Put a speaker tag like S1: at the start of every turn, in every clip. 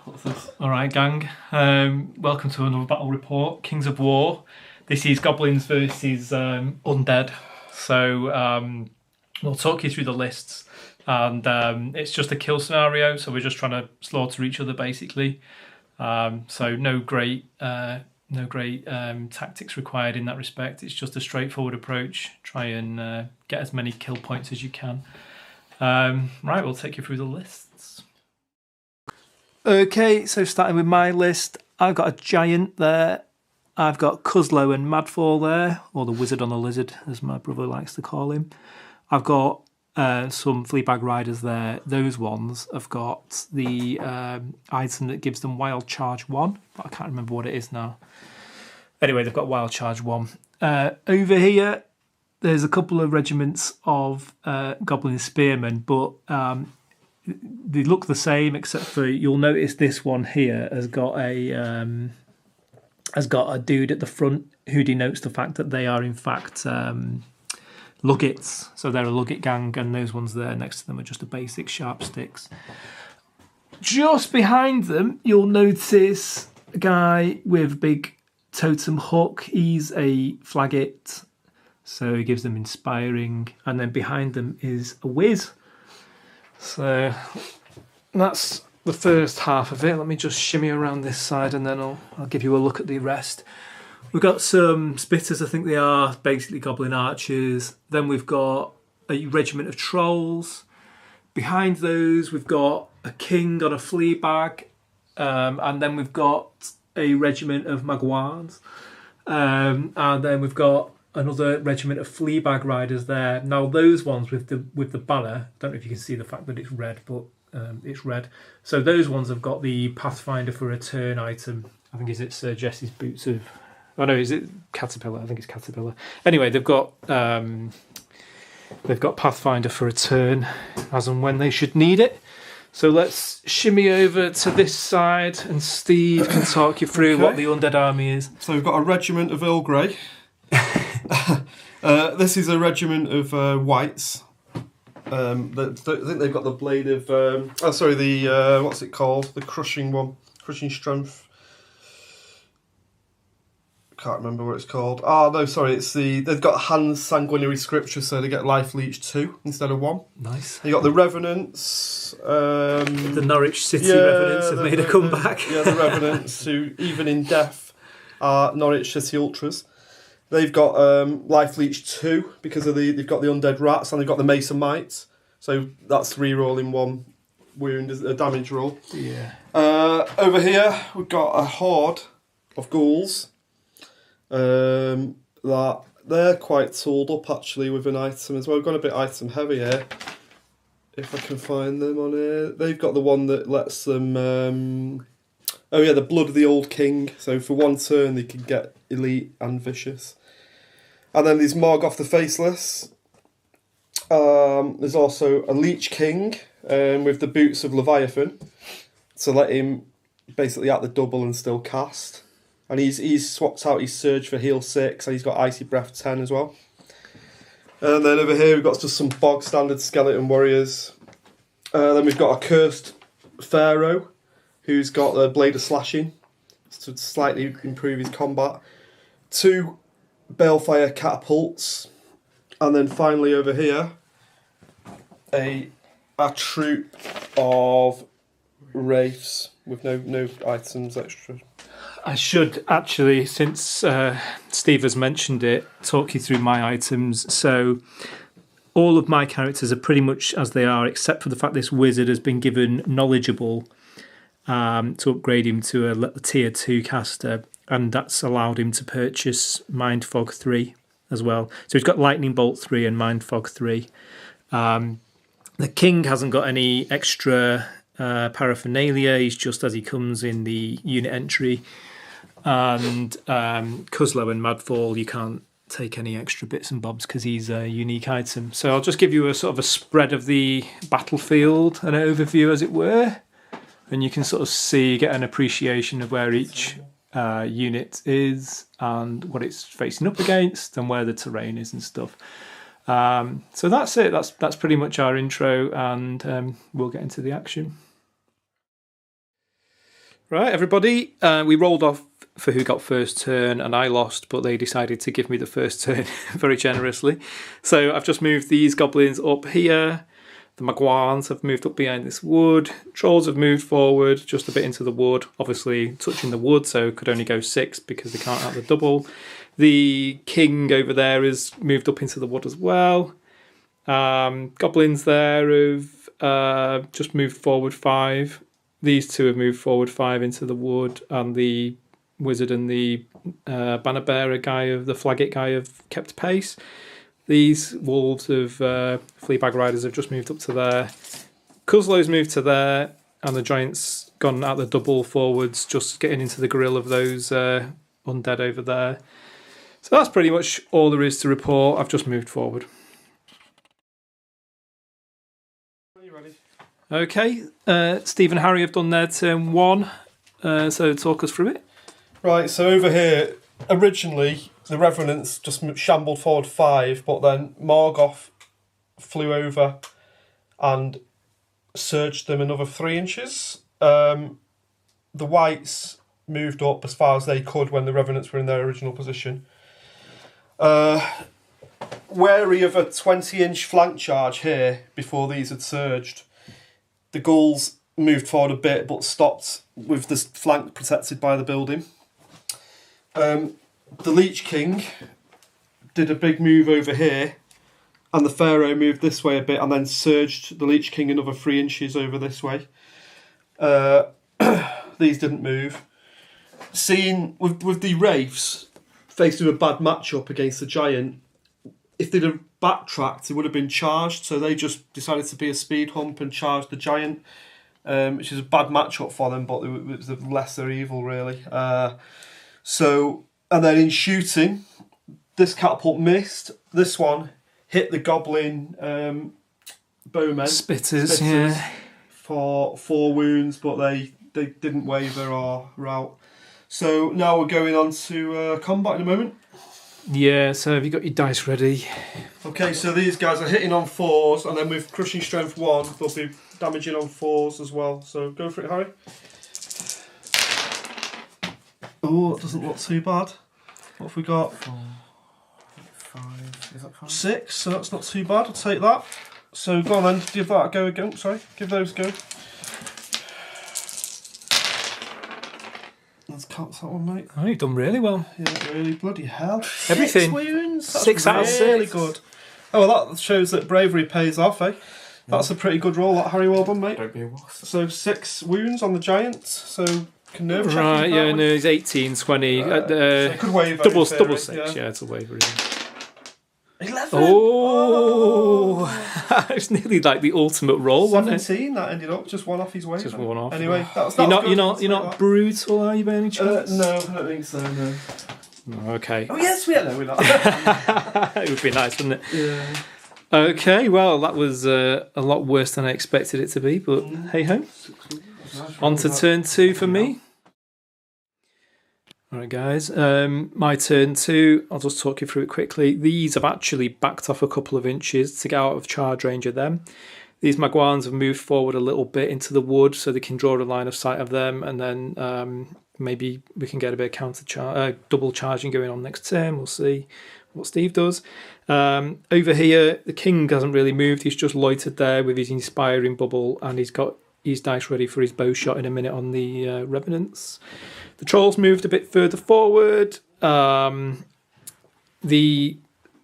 S1: What's this? Alright, gang. Welcome to another battle report. Kings of War. This is Goblins versus Undead. So we'll talk you through the lists. And it's just a kill scenario, so we're just trying to slaughter each other basically. So no great tactics required in that respect. It's just a straightforward approach. Try and get as many kill points as you can. Right, we'll take you through the lists. Okay, so starting with my list, I've got a giant there. I've got Cuslow and Madfall there, or the wizard on the lizard, as my brother likes to call him. I've got some Fleabag Riders there. Those ones have got the item that gives them Wild Charge 1, but I can't remember what it is now. Anyway, they've got Wild Charge 1. Over here, there's a couple of regiments of Goblin Spearmen, but they look the same, except for you'll notice this one here has got a dude at the front who denotes the fact that they are in fact Luggets. So they're a Lugget gang, and those ones there next to them are just a basic sharp sticks. Just behind them, you'll notice a guy with a big totem hook. He's a Flaggit, so he gives them inspiring, and then behind them is a whiz. So that's the first half of it. Let me just shimmy around this side and then I'll give you a look at the rest. We've got some spitters, I think they are, basically goblin archers. Then we've got a regiment of trolls. Behind those we've got a king on a flea bag. And then we've got a regiment of Magwans. And then we've got another regiment of Fleabag Riders there. Now those ones with the banner, I don't know if you can see the fact that it's red, but it's red. So those ones have got the Pathfinder for a turn item. I think is it Sir Jesse's Boots of... Oh no, is it Caterpillar? I think it's Caterpillar. Anyway, they've got Pathfinder for a turn, as and when they should need it. So let's shimmy over to this side, and Steve can talk you through what the Undead Army is.
S2: So we've got a regiment of Earl Grey. This is a regiment of whites. I think they've got the blade of... what's it called? The crushing one. Crushing strength. Can't remember what it's called. Oh, no, sorry. They've got Hand's Sanguinary Scripture, so they get life leech 2 instead of 1.
S1: Nice.
S2: You got the Revenants.
S1: The Norwich City Revenants have made a comeback.
S2: The Revenants, who, even in death, are Norwich City Ultras. They've got life leech 2 because of they've got the undead rats, and they've got the Mason Mites. So that's 3 rolling 1 wound, a damage roll.
S1: Yeah.
S2: Over here we've got a horde of ghouls. That they're quite tooled up actually with an item as well. We've gone a bit item heavy here. If I can find them on here, they've got the one that lets them. The Blood of the Old King. So for 1 turn they can get elite and vicious. And then there's Morgoth the Faceless. There's also a Leech King with the Boots of Leviathan to let him basically at the double and still cast. And he's swapped out his Surge for Heal 6, and he's got Icy Breath 10 as well. And then over here we've got just some bog standard skeleton warriors. Then we've got a Cursed Pharaoh who's got the Blade of Slashing to slightly improve his combat. 2 Balefire Catapults. And then finally over here, a troop of Wraiths with no items extra.
S1: I should actually, since Steve has mentioned it, talk you through my items. So all of my characters are pretty much as they are, except for the fact this wizard has been given Knowledgeable to upgrade him to a tier 2 caster, and that's allowed him to purchase Mind Fog 3 as well. So he's got Lightning Bolt 3 and Mind Fog 3. The king hasn't got any extra paraphernalia. He's just as he comes in the unit entry. And Cuslow and Madfall, you can't take any extra bits and bobs because he's a unique item. So I'll just give you a sort of a spread of the battlefield, an overview as it were, and you can sort of get an appreciation of where each unit is and what it's facing up against and where the terrain is and stuff. So that's it. That's pretty much our intro, and we'll get into the action. Right, everybody. We rolled off for who got first turn, and I lost, but they decided to give me the first turn very generously. So I've just moved these goblins up here. The Magwans have moved up behind this wood. Trolls have moved forward just a bit into the wood, obviously touching the wood, so could only go 6 because they can't have the double. The king over there has moved up into the wood as well. Goblins there have just moved forward 5. These two have moved forward 5 into the wood, and the wizard and the banner bearer guy of the flagget guy have kept pace. These wolves of Fleabag Riders have just moved up to there. Cuzlo's moved to there, and the giant's gone out the double forwards, just getting into the grill of those undead over there. So that's pretty much all there is to report. I've just moved forward.
S2: Are you ready?
S1: Okay, Steve and Harry have done their turn 1, so talk us through it.
S2: Right, so over here, originally the Revenants just shambled forward 5, but then Morgoth flew over and surged them another 3 inches. The Whites moved up as far as they could when the Revenants were in their original position. Wary of a 20-inch flank charge here before these had surged. The Ghouls moved forward a bit but stopped with the flank protected by the building. The Leech King did a big move over here, and the Pharaoh moved this way a bit and then surged the Leech King another 3 inches over this way. These didn't move. Seeing with the Wraiths faced with a bad matchup against the Giant, if they'd have backtracked, it would have been charged, so they just decided to be a speed hump and charged the Giant, which is a bad matchup for them, but it was the lesser evil, really. And then in shooting, this catapult missed. This one hit the Goblin bowmen.
S1: Spitters, yeah.
S2: For 4 wounds, but they didn't waver or rout. So now we're going on to combat in a moment.
S1: Yeah, so have you got your dice ready?
S2: Okay, so these guys are hitting on 4s, and then with crushing strength 1, they'll be damaging on 4s as well. So go for it, Harry. Oh, that doesn't look too bad. What have we got?
S3: 4, 5. Is that 5?
S2: 6, so that's not too bad. I'll take that. So go on then, give that a go again. Sorry, give those a go. Let's cut that one, mate.
S1: Oh, you've done really well.
S2: Yeah, really, bloody hell.
S1: Everything.
S2: 6 wounds. That's
S1: 6 out of 6.
S2: Really good. Oh, well, that shows that bravery pays off, eh? That's a pretty good roll, that Harry. Well done, mate.
S3: Don't be a wuss.
S2: So 6 wounds on the Giant. So can nerve check.
S1: Right, yeah, no, he's 18, 20.
S2: So it could waver.
S1: double
S2: in theory,
S1: 6, yeah, it's a waiver.
S2: 11.
S1: Oh, it's nearly like the ultimate roll, wasn't it?
S2: 17. That ended up just one off his waiver.
S1: Just one off.
S2: Anyway, that's
S1: You're
S2: good.
S1: you're not brutal, are you, by any chance?
S2: No, I don't think so. No.
S1: Okay.
S2: Oh yes, we are. No, we're not.
S1: It would be nice, wouldn't it?
S2: Yeah.
S1: Okay, well, that was a lot worse than I expected it to be, but hey ho. On to turn 2 for me. Alright guys, my turn 2, I'll just talk you through it quickly. These have actually backed off a couple of inches to get out of charge range of them. These Magwans have moved forward a little bit into the wood so they can draw a line of sight of them, and then maybe we can get a bit of double charging going on next turn. We'll see what Steve does. Over here, the king hasn't really moved, he's just loitered there with his inspiring bubble, and he's got his dice ready for his bow shot in a minute on the Revenants. The trolls moved a bit further forward. The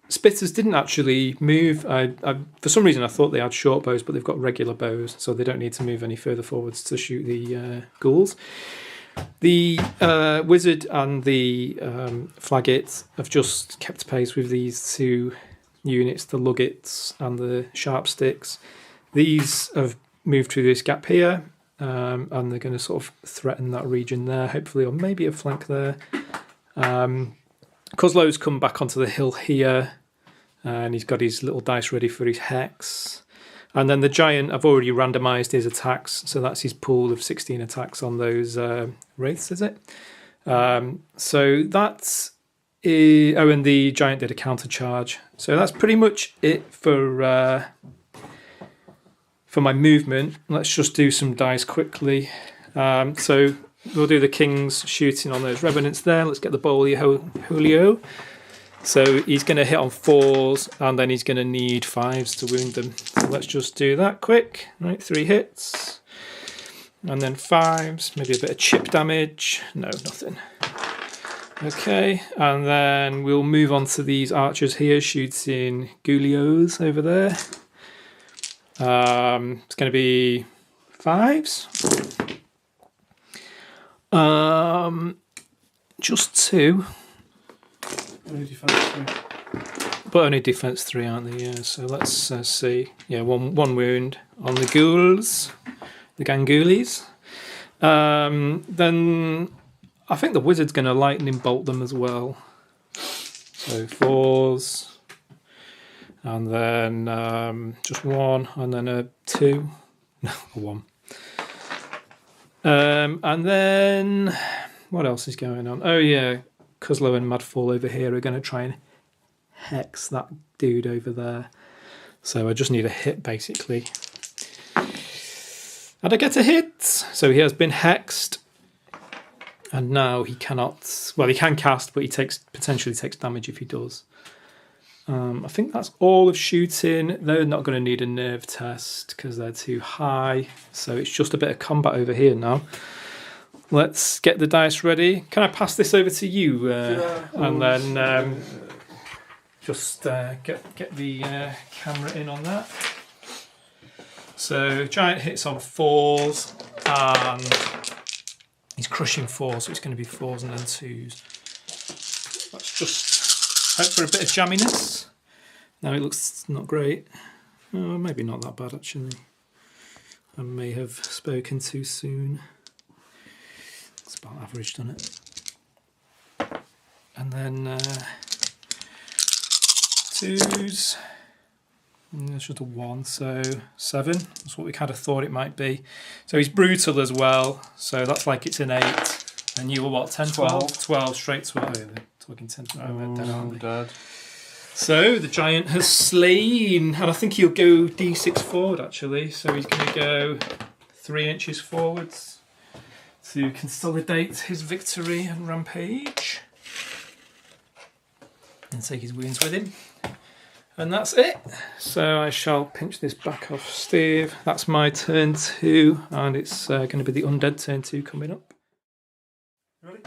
S1: spitters didn't actually move. For some reason I thought they had short bows, but they've got regular bows, so they don't need to move any further forwards to shoot the ghouls. The wizard and the flagget have just kept pace with these 2 units, the luggets and the sharp sticks. These have moved through this gap here, and they're going to sort of threaten that region there, hopefully, or maybe a flank there. Cuzlo's come back onto the hill here, and he's got his little dice ready for his hex. And then the giant, I've already randomised his attacks, so that's his pool of 16 attacks on those wraiths, is it? So that's... and the giant did a counter charge. So that's pretty much it for my movement. Let's just do some dice quickly. So we'll do the king's shooting on those revenants there. Let's get the bowly Julio. So he's going to hit on 4s, and then he's going to need 5s to wound them. So let's just do that quick. Right, 3 hits. And then 5s, maybe a bit of chip damage. No, nothing. Okay, and then we'll move on to these archers here, shooting Gulios over there. It's going to be 5s. Just 2.
S2: Only defense 3.
S1: But only defense 3, aren't they? Yeah, so let's see. Yeah, one wound on the ghouls, the gangulies. Then I think the wizard's going to lightning bolt them as well. So 4s, and then just 1, and then a 2, no, a 1. And then what else is going on? Oh yeah, Cuslow and Madfall over here are going to try and hex that dude over there. So I just need a hit basically. And I get a hit. So he has been hexed. And now he cannot... Well, he can cast, but he potentially takes damage if he does. I think that's all of shooting. They're not going to need a nerve test because they're too high. So it's just a bit of combat over here now. Let's get the dice ready. Can I pass this over to you? And then just get the camera in on that. So giant hits on 4s, and he's crushing 4s, so it's going to be 4s and then 2s. Let's just hope for a bit of jamminess. No, it looks not great. Oh, maybe not that bad actually. I may have spoken too soon. It's about average, done it? And then 2s. And it's just a 1, so 7. That's what we kind of thought it might be. So he's brutal as well, so that's like it's an 8. And you were what, 10, 12? 12, straight 12. Oh, they're talking 10, 12.
S3: Undead.
S1: So the giant has slain, and I think he'll go d6 forward actually. So he's going to go 3 inches forwards to consolidate his victory and rampage. And take his wounds with him. And that's it. So I shall pinch this back off Steve. That's my turn 2, and it's going to be the Undead turn 2 coming up.
S2: Ready?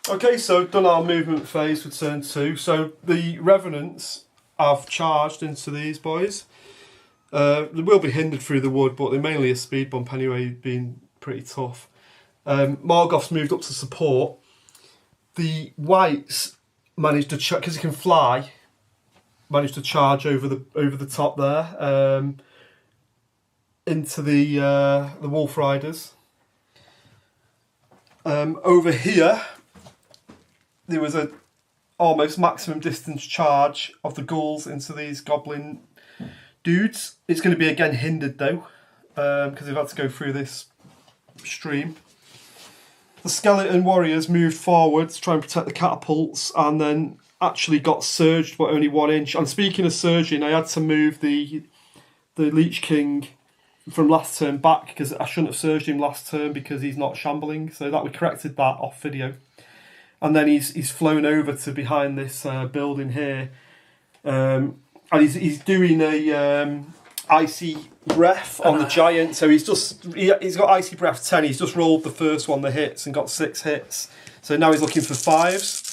S2: Okay, so done our movement phase for turn 2. So the Revenants have charged into these boys. They will be hindered through the wood, but they're mainly a speed bump anyway, being pretty tough. Morgoth's moved up to support. The Whites managed to, because he can fly, managed to charge over the top there into the Wolf Riders. Over here, there was a almost maximum distance charge of the ghouls into these goblin dudes. It's going to be again hindered though, because they've had to go through this stream. The skeleton warriors moved forward to try and protect the catapults, and then actually got surged, but only 1 inch. And speaking of surging, I had to move the Leech King from last turn back because I shouldn't have surged him last turn because he's not shambling. So that we corrected that off video. And then he's flown over to behind this building here, and he's doing a icy breath on the giant. So he's got icy breath 10. He's just rolled the first one that hits and got 6 hits. So now he's looking for 5s.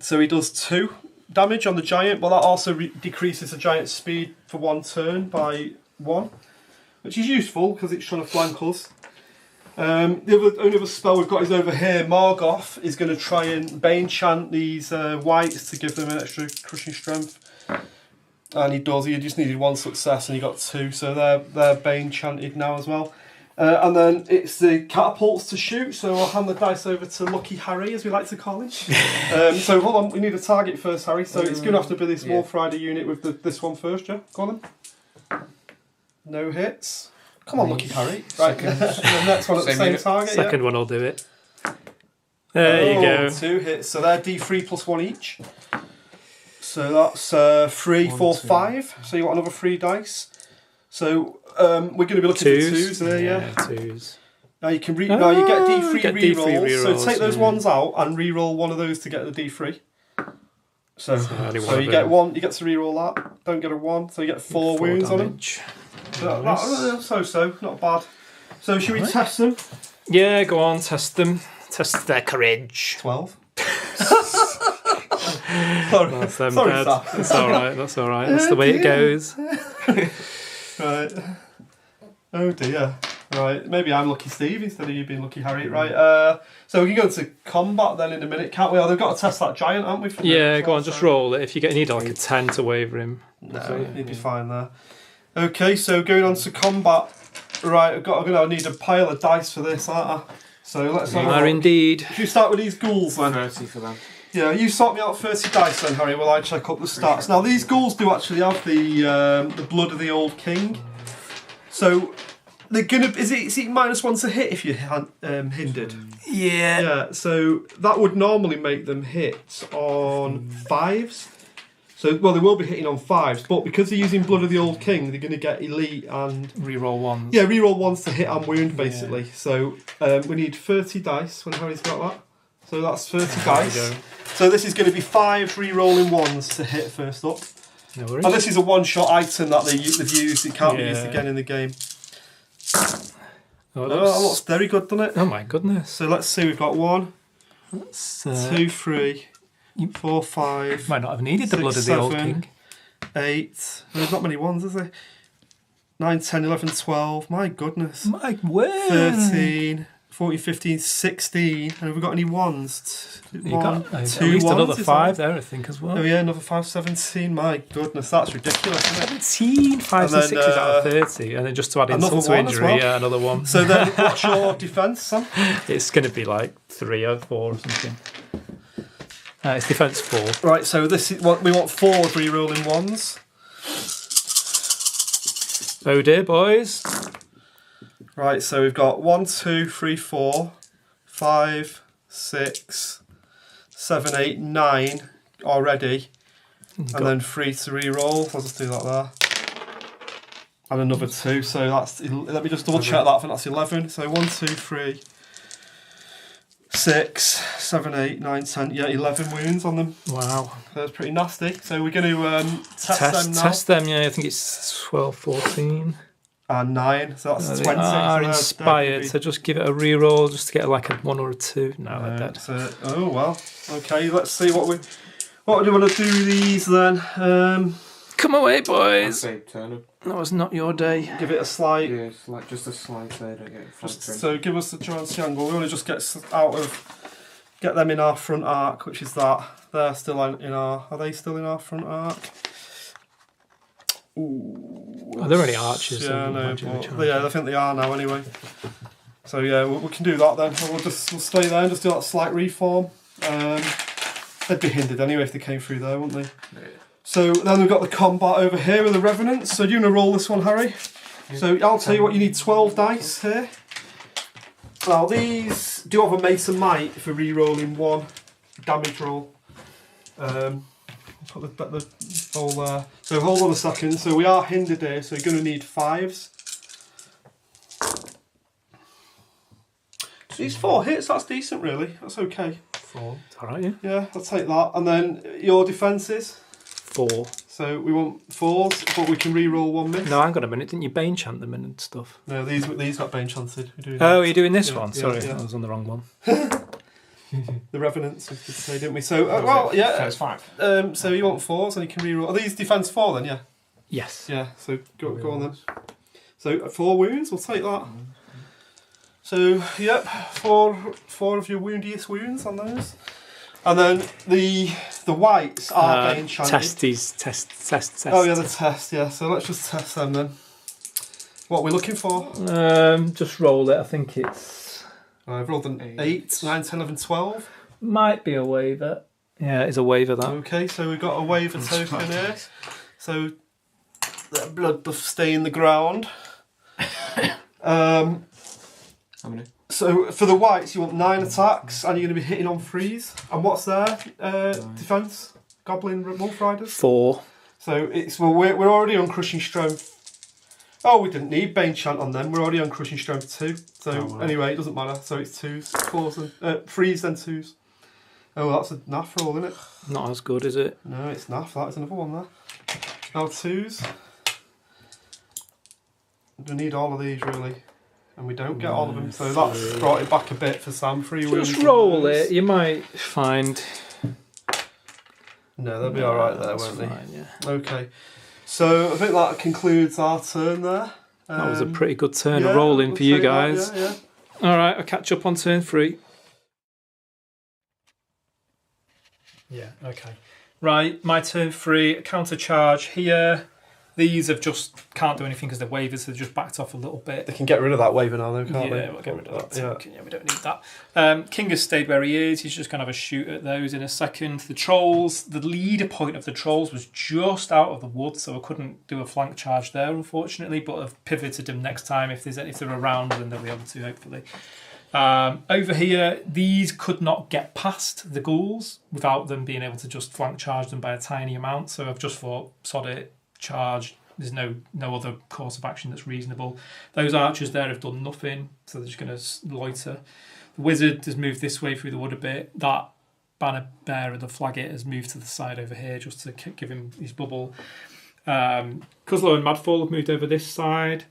S2: So he does 2 damage on the giant, but that also decreases the giant's speed for 1 turn by 1, which is useful because it's trying to flank us. The only other spell we've got is over here. Morgoth is going to try and Bane chant these Whites to give them an extra crushing strength. And he does. He just needed 1 success and he got 2, so they're Bane chanted now as well. And then it's the catapults to shoot, so I'll hand the dice over to Lucky Harry, as we like to call him. So hold on, we need a target first, Harry. So it's going to have to be this Wolf Rider unit with this one first, yeah? Go on then. No hits. Come on, Lucky Harry. Right, the next one at the same target.
S1: Second one will do it. There you go.
S2: 2 hits, so they're D3 plus 1 each. So that's 3, 4, 5. So you want another 3 dice. So we're going to be looking for 2s there, yeah.
S1: 2s.
S2: Now you can you get D3
S1: get D3
S2: rerolls. So
S1: rerolls,
S2: take those
S1: yeah.
S2: ones out and reroll one of those to get the D3. So
S1: only one
S2: you
S1: of
S2: get
S1: them.
S2: one. You get to reroll that. Don't get a 1, so you get 4 wounds
S1: damage.
S2: on them.
S1: Nice.
S2: So not bad. So should we test them?
S1: Yeah, go on, test them. Test their courage.
S2: 12.
S1: That's them
S2: Sorry,
S1: dead.
S2: Saf.
S1: That's alright, that's alright. That's the way it goes.
S2: Right. Oh dear. Right. Maybe I'm Lucky Steve instead of you being Lucky Harry. Right. So we can go into combat then in a minute, can't we? Oh, they've got to test that giant, haven't we?
S1: Yeah, go on, just roll it. If you need like a 10 to waver him.
S2: No, he'd be fine there. Okay, so going on to combat. Right, I'm gonna need a pile of dice for this, aren't I? So let's have a look.
S1: Indeed.
S2: Should we start with these ghouls then?
S3: 30 for them.
S2: Yeah, you sort me out 30 dice then, Harry, while I check up the stats. Now, these ghouls do actually have the blood of the old king. So, they're gonna... Is it -1 to hit if you're hindered?
S1: Yeah.
S2: Yeah, so that would normally make them hit on 5s. So, well, they will be hitting on 5s, but because they're using blood of the old king, they're going to get elite and...
S1: Reroll 1s.
S2: Yeah, reroll 1s to hit and wound, basically. Yeah. So, we need 30 dice when Harry's got that. So that's 30 dice. So this is going to be 5 re-rolling 1s to hit first up.
S1: No worries.
S2: And this is a one-shot item that they've used. It can't be used again in the game.
S1: Oh,
S2: that looks very good, doesn't it?
S1: Oh my goodness.
S2: So let's see, we've got 1,
S1: That's,
S2: 2, 3, 4, 5.
S1: Might not have needed the
S2: 6,
S1: blood of the old
S2: 7,
S1: king.
S2: 8. There's not many 1s, is there? 9, 10, 11, 12. My goodness.
S1: My word.
S2: 13. 14, 15, 16. And have we got any 1s?
S1: You got at
S2: 2
S1: least
S2: 1s,
S1: another
S2: is
S1: 5
S2: that?
S1: there, I think, as well.
S2: Oh yeah, another 5, 17. My goodness, that's ridiculous, isn't it?
S1: 17, 5s and 6s out of 30. And then just to add insult to injury,
S2: well.
S1: yeah, another 1.
S2: So then, what's your defence, Sam?
S1: It's going to be like 3 or 4 or something. It's defence 4.
S2: Right, so this is what we want 4 re-rolling 1s.
S1: Oh dear, boys.
S2: Right, so we've got 1, 2, 3, 4, 5, 6, 7, 8, 9 already. And then 3 to re-roll. I'll just do that there. And another 2. So that's... Let me just double check that. I think that's 11. So 1, 2, 3, 6, 7, 8, 9, 10. Yeah, 11 wounds on them.
S1: Wow.
S2: So that's pretty nasty. So we're going to test them now.
S1: Test them, yeah. I think it's 12, 14.
S2: And 9. So that's 20.
S1: They are
S2: so
S1: inspired, so just give it a re-roll just to get like a 1 or a 2. No, they're dead.
S2: So, oh, well. Okay, let's see what do we want to do with these then?
S1: Come away,
S3: I'd
S1: boys.
S3: say turn up.
S1: That was not your day.
S2: Give it a slight...
S3: Yeah, it's like just a slight there, don't get flanked in.
S2: So give us the giant angle. We want to just get them in our front arc, which is that. They're still in our... Are they still in our front arc? Ooh.
S1: Are there any archers?
S2: Yeah, no, but yeah, I think they are now anyway. So yeah, we can do that then. We'll stay there and just do that slight reform. They'd be hindered anyway if they came through there, wouldn't they? Yeah. So then we've got the combat over here with the Revenants. So do you want to roll this one, Harry? Yeah. So I'll tell you what, you need 12 dice here. Now these do have a Mace and Might for re-rolling 1 damage roll. Put the roll there. So hold on a second. So we are hindered here, so you're going to need 5s. So these 4 hits, that's decent really. That's okay.
S1: 4. Alright, yeah.
S2: Yeah, I'll take that. And then your defences?
S1: 4.
S2: So we want 4s, but we can re-roll 1 miss.
S1: No, hang on a minute. Didn't you Bane chant them in and stuff?
S2: No, these got Bane chanted.
S1: Oh, you're doing this one?
S2: Yeah,
S1: Sorry,
S2: yeah.
S1: I was on the wrong one.
S2: The Revenants, we could say, didn't we? So, well, yeah.
S3: It's 5.
S2: So you want 4s and you can re-roll. Are these defence 4 then, yeah?
S1: Yes.
S2: Yeah, so go on then. So 4 wounds, we'll take that. So, yep, 4 of your woundiest wounds on those. And then the whites are Bane chanted.
S1: Test.
S2: Oh yeah, the test, yeah. So let's just test them then. What are we looking for?
S1: Just roll it. I think it's...
S2: I've rolled an 8, 9, 10, 11, 12.
S1: Might be a waiver. Yeah, it's a waiver, that.
S2: Okay, so we've got a waiver token here. So that blood buff stay in the ground.
S3: How many?
S2: So for the whites, you want 9 attacks, and you're going to be hitting on 3s. And what's their defence? Goblin Wolf Riders?
S1: 4.
S2: So it's we're already on crushing strength. Oh, we didn't need Bane Chant on them. We're already on Crushing Strength 2. So anyway, it doesn't matter. So it's 2s, 4s, and 3s, then 2s. Oh, that's a naff roll, isn't it?
S1: Not as good, is it?
S2: No, it's naff. That's another one there. Now 2s. We need all of these really, and we don't get all of them. So that's brought it back a bit for Sam. 3 wins.
S1: Just roll it. You might find.
S2: No, they'll be all right there, won't they?
S1: Fine, yeah.
S2: Okay. So I think that concludes our turn there.
S1: That was a pretty good turn of rolling for you guys.
S2: Yeah.
S1: All right, I'll catch up on turn 3. Yeah, okay. Right, my turn 3, counter charge here. These have just can't do anything because they're waivers, so they've just backed off a little bit.
S2: They can get rid of that waiver now, though, can't they?
S1: Yeah, we'll get rid of that.
S2: Yeah.
S1: We don't need that. King has stayed where he is. He's just going to have a shoot at those in a second. The trolls, the leader point of the trolls was just out of the wood, so I couldn't do a flank charge there, unfortunately. But I've pivoted him next time. If they're around, then they'll be able to, hopefully. Over here, these could not get past the ghouls without them being able to just flank charge them by a tiny amount. So I've just thought, sod it, charge. There's no other course of action that's reasonable. Those archers there have done nothing, so they're just going to loiter. The wizard has moved this way through the wood a bit. That banner bearer, the flagget, has moved to the side over here just to give him his bubble. Cuzlo and Madfall have moved over this side.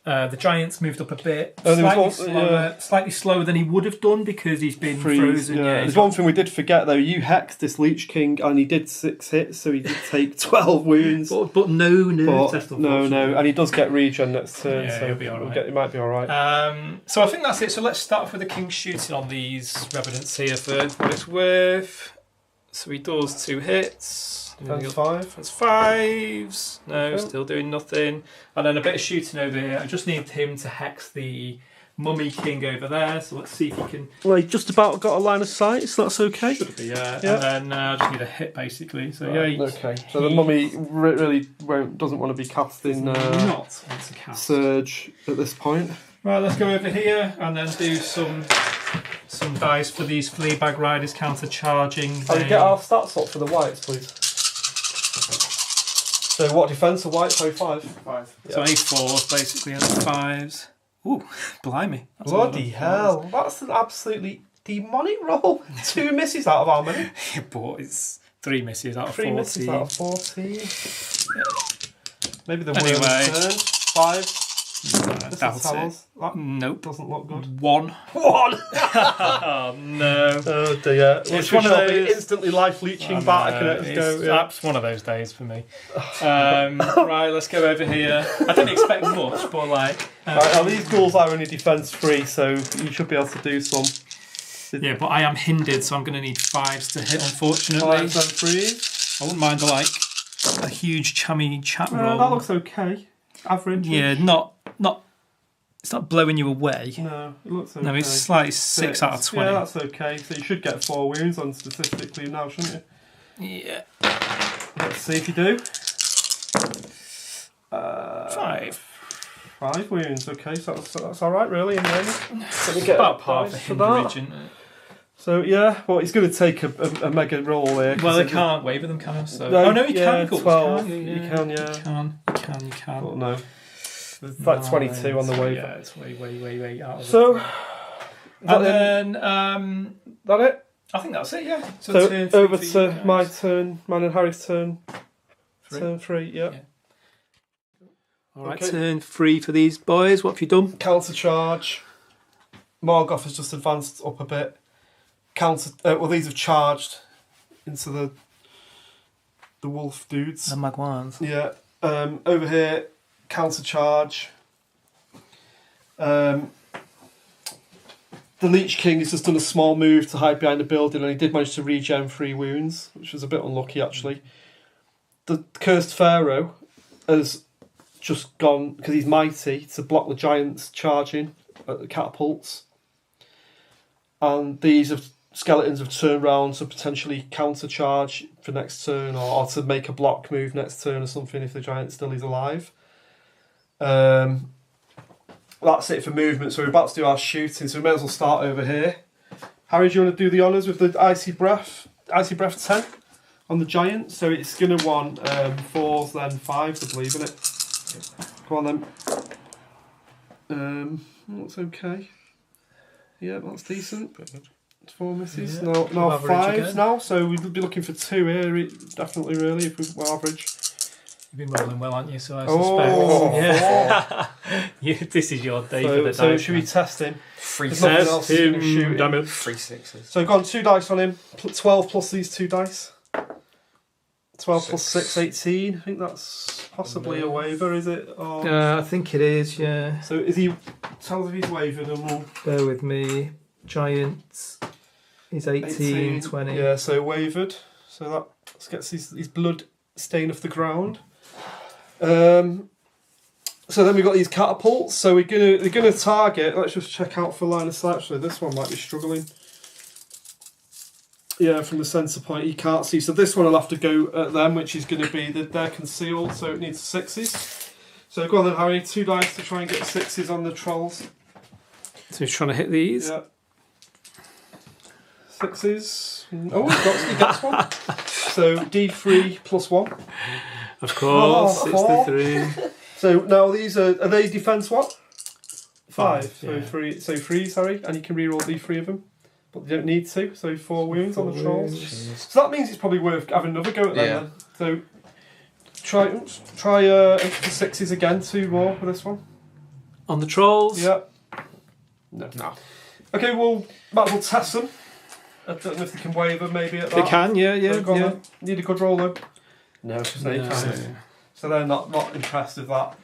S1: The giant's moved up a bit, slightly slower than he would have done because he's been frozen.
S2: Yeah. There's one thing we did forget though. You hexed this Leech King and he did 6 hits, so he did take 12 wounds.
S1: But no test.
S2: No, and he does get regen next turn,
S1: so
S2: he'll
S1: be all right.
S2: It might be all right.
S1: So I think that's it. So let's start off with the king shooting on these revenants here for what it's worth. So he does 2 hits.
S2: That's 5.
S1: That's 5s. No, still doing nothing. And then a bit of shooting over here. I just need him to hex the mummy king over there. So let's see if he can.
S2: Well, he just about got a line of sight, so that's okay.
S1: Should be, yeah. And then I just need a hit basically. So
S2: right, okay. So the mummy really doesn't want to be casting
S1: not want to cast
S2: Surge at this point.
S1: Right, let's go over here and then do some dice for these Fleabag Riders counter charging.
S2: Can we get our stats up for the whites, please? So what defence of whites? 5. 5.
S1: So any 4s basically and 5s. Ooh, blimey.
S2: Bloody hell. That's an absolutely demonic roll. 2 misses out of how many?
S1: But it's 3 misses out of
S2: 3
S1: 14.
S2: misses out of 14. Maybe the
S1: Anyway.
S2: turn. 5.
S1: Doubt it. Nope.
S2: Doesn't look good.
S1: 1.
S2: Oh
S1: no.
S2: Oh dear.
S1: It's one of those
S2: instantly life leeching back.
S1: It's one of those days for me. Right, let's go over here. I didn't expect much, but like.
S2: Right, now these ghouls are only defence free, so you should be able to do some.
S1: Yeah, but I am hindered, so I'm going to need 5s to hit. Unfortunately,
S2: 5s and 3s.
S1: I wouldn't mind a huge chummy chat roll.
S2: That looks okay. Average.
S1: Yeah, not. It's not blowing you away.
S2: No, it looks okay.
S1: No, it's like 6 out of 20.
S2: Yeah, that's okay. So you should get 4 wounds on statistically now, shouldn't you?
S1: Yeah.
S2: Let's see if you do.
S1: 5.
S2: 5 wounds. Okay, so that's all right, really. In the end,
S1: let me get about par for hinderage, isn't it?
S2: So yeah, well, he's going to take a mega roll here.
S1: Well, they can't waver them, can I? So.
S2: No,
S1: you can.
S2: 12.
S1: You
S2: can.
S1: You can.
S2: Well, no. It's like 22 on the waiver.
S1: Yeah, it's way out of
S2: so,
S1: and then
S2: that it?
S1: I think that's it. Yeah.
S2: So over to my turn, mine and Harry's turn. 3. Turn 3. Yeah.
S1: All right. Okay. Turn 3 for these boys. What have you done?
S2: Counter charge. Morgoth has just advanced up a bit. Well, these have charged into the wolf dudes.
S1: The Magwans.
S2: Yeah. Over here, counter charge. The Leech King has just done a small move to hide behind the building, and he did manage to regen 3 wounds, which was a bit unlucky actually. The Cursed Pharaoh has just gone, because he's mighty, to block the giants charging at the catapults. And these skeletons have turned round to potentially counter charge for next turn, or to make a block move next turn or something if the giant still is alive. That's it for movement, so we're about to do our shooting, so we may as well start over here. Harry, do you want to do the honours with the Icy Breath 10 on the giant? So it's going to want 4s then 5s, I believe, isn't it? Go on then. That's okay. Yeah, that's decent. 4 misses.
S1: Yeah.
S2: No
S1: Average
S2: 5s
S1: again.
S2: now, so we'd be looking for 2 here, definitely, really, if we were average.
S1: You've been rolling well, haven't you? So I
S2: Oh,
S1: suspect. Yeah. This is your day for the
S2: So
S1: dice.
S2: should we test him?
S3: 3
S2: There's nothing
S3: sixes.
S2: else that's gonna shoot him.
S1: Damn it.
S3: 3 sixes.
S2: So I've gone 2 dice on him, 12 plus these 2 dice. 12 plus 6, 18. I think that's possibly a waiver, is it? Or...
S1: I think it is, yeah.
S2: So is he... Tell us if he's wavered and we'll...
S1: Bear with me. Giant is 18, 20.
S2: Yeah, so wavered. So that gets his blood stain off the ground. So then we've got these catapults. So they're gonna target. Let's just check out for line of sight. Actually, this one might be struggling. Yeah, from the centre point, he can't see. So this one will have to go at them, which is going to be they're concealed, so it needs 6s. So go on then, Harry. 2 dice to try and get 6s on the trolls.
S1: So he's trying to hit these.
S2: Yeah. 6s. Oh, he gets one. So D3 plus 1.
S1: Of course,
S2: Oh,
S1: it's the 3.
S2: So now these are they defence what? 5. So
S1: yeah.
S2: 3. So 3. Sorry, and you can reroll D3 of them, but you don't need to. So 4 wounds on the trolls. So that means it's probably worth having another go at them. Then. So try for 6s again. 2 more for this one.
S1: On the trolls?
S2: Yeah. No. Okay, well might as well test them. I don't know if they can waver maybe at that.
S1: They can, yeah.
S2: So go on then. Need a good roll though. No, they can't. So they're not impressed with that.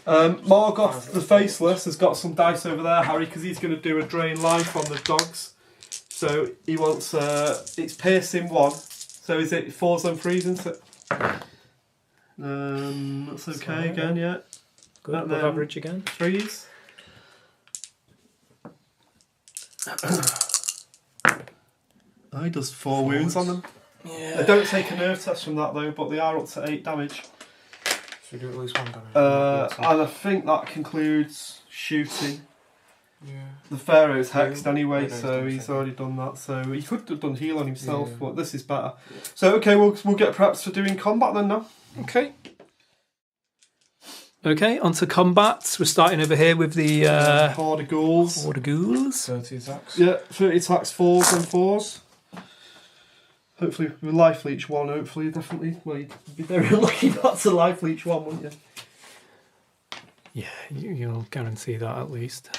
S2: Morgoth the Faceless has got some dice over there, Harry, because he's going to do a drain life on the dogs. So he wants it's piercing 1. So is it 4s and 3s, isn't it? That's okay again, yeah.
S1: Good, above average again.
S2: 3s. He does 4 wounds on them.
S1: Yeah.
S2: They don't take a nerve test from that though, but they are up to 8 damage.
S3: Should we do at least 1 damage?
S2: And I think that concludes shooting.
S3: Yeah.
S2: The Pharaoh's hexed
S3: Yeah,
S2: anyway,
S3: Pharaoh's
S2: so
S3: done
S2: he's
S3: so.
S2: already done that. So he could have done heal on himself,
S3: Yeah.
S2: but this is better. So okay, we'll get preps for doing combat then now.
S1: Okay. Okay, on to combat. We're starting over here with the
S2: Horde of ghouls.
S1: Horde of ghouls.
S3: 30 attacks.
S2: Yeah, 30 attacks, 4s and 4s. Hopefully, with life leech 1, hopefully, definitely. Well, you'd be very unlucky not to life leech 1, wouldn't you?
S1: Yeah, you'll guarantee that at least.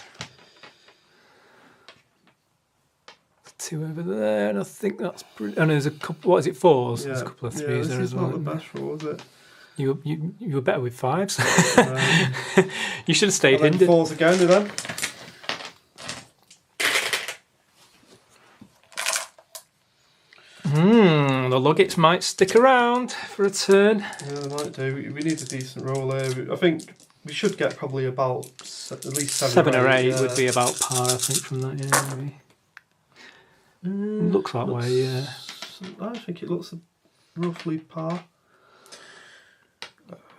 S1: 2 over there, and I think that's brilliant. And there's a couple. What is it? 4s. There's a couple of 3s there as well.
S2: This is not the best roll, is it?
S1: You were better with 5s. You should have stayed
S2: And then
S1: hindered.
S2: 4s again, do then.
S1: The Luggets might stick around for a turn.
S2: Yeah, they might do. We need a decent roll here. I think we should get probably about at least 7
S1: or 8
S2: yeah.
S1: would be about par, I think, from that. Yeah, maybe. Looks that way, yeah.
S2: I think it looks roughly par.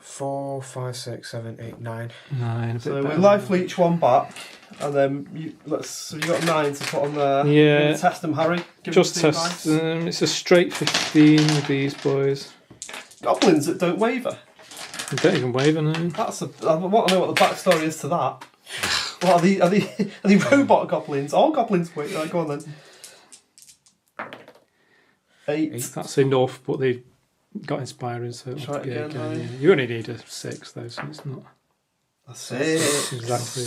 S3: 4, 5, 6, 7, 8, 9.
S1: 9. A bit
S2: So
S1: better.
S2: we'll life leech 1 back, and then so you got 9 to put on there.
S1: Yeah.
S2: We'll test them, Harry. Give
S1: Just
S2: them 2
S1: test
S2: dice.
S1: them. It's a straight 15 with these boys.
S2: Goblins that don't waver.
S1: They don't even waver now.
S2: I want to know what the backstory is to that. What are they robot goblins? All goblins waver. Go on then. 8.
S1: That's enough, but they got inspiring, so it'll
S2: Try it
S1: be
S2: again,
S1: again,
S2: Harry.
S1: yeah. You only need a 6 though, so it's not
S2: That's it.
S1: exactly.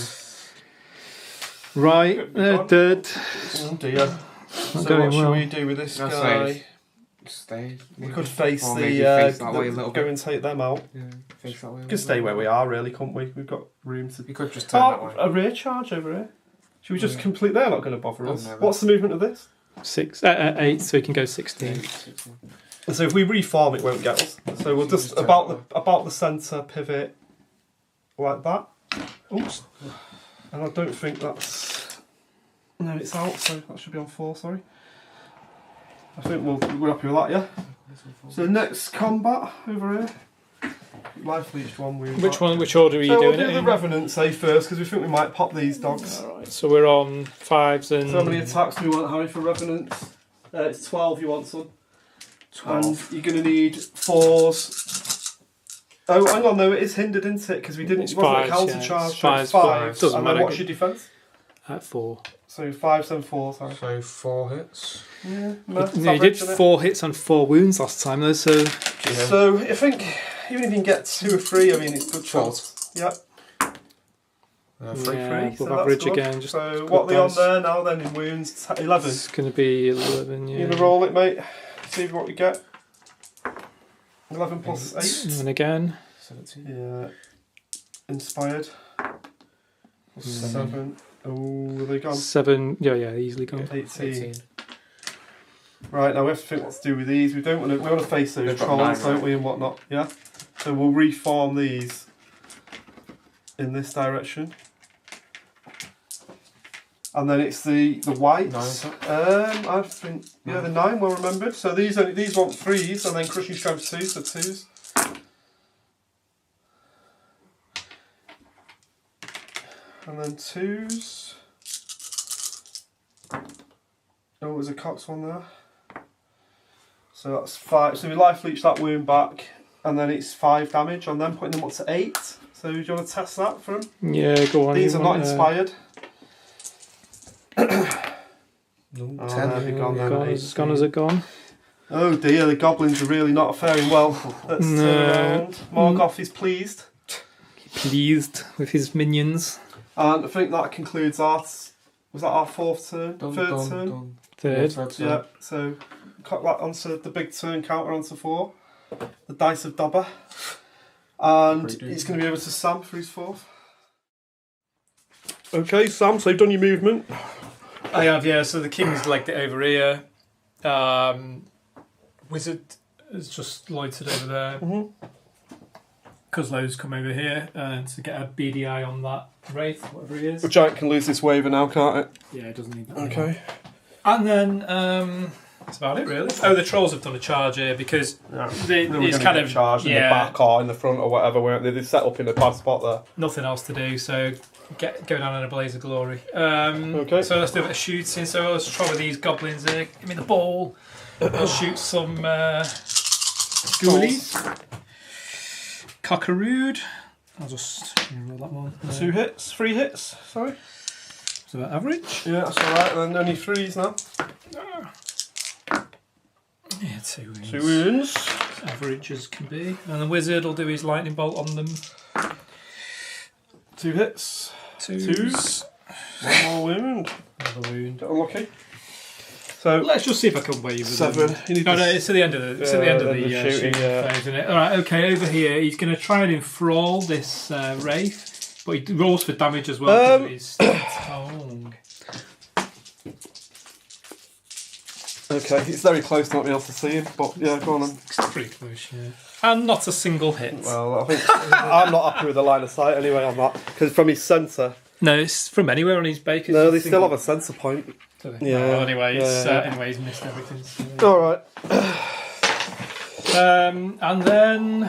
S1: Right,
S2: Good,
S1: they're
S2: good.
S1: dead.
S2: Oh dear.
S1: Not
S2: So
S1: going
S2: what should
S1: well.
S2: we do with this
S3: I'll
S2: guy?
S3: say Stay.
S2: We could face
S3: Or
S2: the
S3: maybe face that way a little
S2: go
S3: bit.
S2: and take them out.
S3: Yeah, face that way.
S2: We could stay where we are, really, couldn't we? We've got room to.
S3: You could just turn that
S2: Oh,
S3: way.
S2: a rear charge over here. Should we just
S3: Yeah.
S2: complete? They're not going to bother
S3: Oh,
S2: us.
S3: no,
S2: What's the movement of this?
S1: 8, so he can go 16.
S2: So if we reform, it won't get us. So we'll
S3: So
S2: just
S3: just turn
S2: about the centre pivot like that. Oops. And I don't think that's. No, it's out. So that should be on 4. Sorry. I think we're happy with that, yeah. So next combat over here. Life leech 1.
S1: Which order are you
S2: So we'll
S1: doing
S2: do
S1: it
S2: the
S1: in?
S2: Revenant say first because we think we might pop these dogs.
S1: Alright, so we're on 5s and...
S2: So how many attacks do we want, Harry, for Revenants? It's 12 you want, son.
S3: 12.
S2: And you're going to need 4s Oh, hang on, though, it is hindered, isn't it? Because we didn't.
S1: It's
S2: It wasn't a
S1: fives,
S2: counter
S1: yeah.
S2: charge.
S1: It's
S2: So it's
S1: fives, but
S2: five.
S1: it doesn't
S2: And then
S1: matter.
S2: what's your defence?
S1: At 4.
S2: So 5, 7, 4. Sorry.
S3: So 4 hits.
S2: Yeah,
S1: You did 4 hits and 4 wounds last time, though, so.
S2: So I think even if you can get 2 or 3, I mean, it's good shots. Yeah.
S3: 3.
S1: Yeah,
S2: So
S1: above
S2: that's
S1: average
S2: good.
S1: again. Just
S2: So
S1: good
S2: what are they on
S1: dice.
S2: there now then in wounds? 11.
S1: It's going to be 11, yeah.
S2: You gonna roll it, mate? See what you get. 11 plus 8.
S1: And again.
S3: 17.
S2: Yeah. Inspired. 7. Oh, are they gone?
S1: 7, yeah, easily gone.
S2: 18. Right, now we have to think what to do with these. We don't want to. We want to face those
S3: They've got
S2: trolls,
S3: 9,
S2: don't we, and whatnot? Yeah. So we'll reform these in this direction, and then it's the whites.
S3: 9.
S2: I think the 9 well remembered. So these want 3s, and then crushing strength 2, so 2s. And then 2s. Oh, there's a Cox one there. So that's 5. So we life leech that wound back, and then it's 5 damage on them, putting them up to 8. So do you want to test that for them?
S1: Yeah, go on.
S2: These
S1: you
S2: are not
S1: want,
S2: inspired.
S3: No,
S2: Oh,
S3: 10.
S2: there they gone then.
S1: Gone as a gone.
S2: Oh dear, the goblins are really not faring well. Let's turn around. Morgoth is pleased.
S1: Pleased with his minions.
S2: And I think that concludes our... Was that our 4th turn?
S3: Done,
S2: 3rd
S3: done,
S2: turn?
S3: done.
S1: Third.
S3: Third turn.
S2: Yeah, so cut that onto the big turn counter onto 4. The dice of Dobber. And
S3: Pretty
S2: he's going to be over to Sam for his 4th. Okay, Sam, so you've done your movement.
S1: I have, yeah. So the king's legged it over here. Wizard has just loitered over there. Cuzlo's come over here to get a beady eye on that wraith, whatever he is.
S2: The giant can lose this waiver now, can't it?
S1: Yeah, it doesn't need that.
S2: Okay.
S1: And then that's about it, really. Oh, the trolls have done a charge here because
S2: They were
S1: it's
S2: gonna
S1: kind
S2: get
S1: of
S2: charged in the back or in the front or whatever, weren't they? They set up in a bad spot there.
S1: nothing else to do, so go down in a blaze of glory.
S2: Okay.
S1: So let's do a bit of shooting. So let's try with these goblins here. Give me the ball. I'll shoot some ghoulies. Cockarood. I'll just roll that one.
S2: 2 hits, 3 hits, sorry.
S1: Is that average?
S2: Yeah, that's alright, and then only 3s now.
S1: Yeah, 2 wounds.
S2: 2 wounds.
S1: Average as can be. And the wizard will do his lightning bolt on them.
S2: 2 hits.
S1: 2s.
S2: 1 more wound.
S1: Another wound.
S2: Unlucky. So
S1: Let's just see if I can wave with
S2: 7.
S1: them.
S2: You need
S1: No,
S2: to
S1: no, it's at the end of the
S2: shooting, yeah.
S1: phase, isn't it? All right, okay, over here, he's going to try and enthrall this wraith, but he rolls for damage as well because of his tongue.
S2: Okay, it's very close to not being able to see him, but yeah, go on then.
S1: It's pretty close, yeah. And not a single hit.
S2: Well, I think I'm not happy with the line of sight anyway on that, because from his centre.
S1: No, it's from anywhere on his bacon.
S2: No, they still have a centre point. Yeah.
S1: Well, anyway,
S2: yeah.
S1: anyway, he's missed everything. So,
S2: Alright.
S1: and then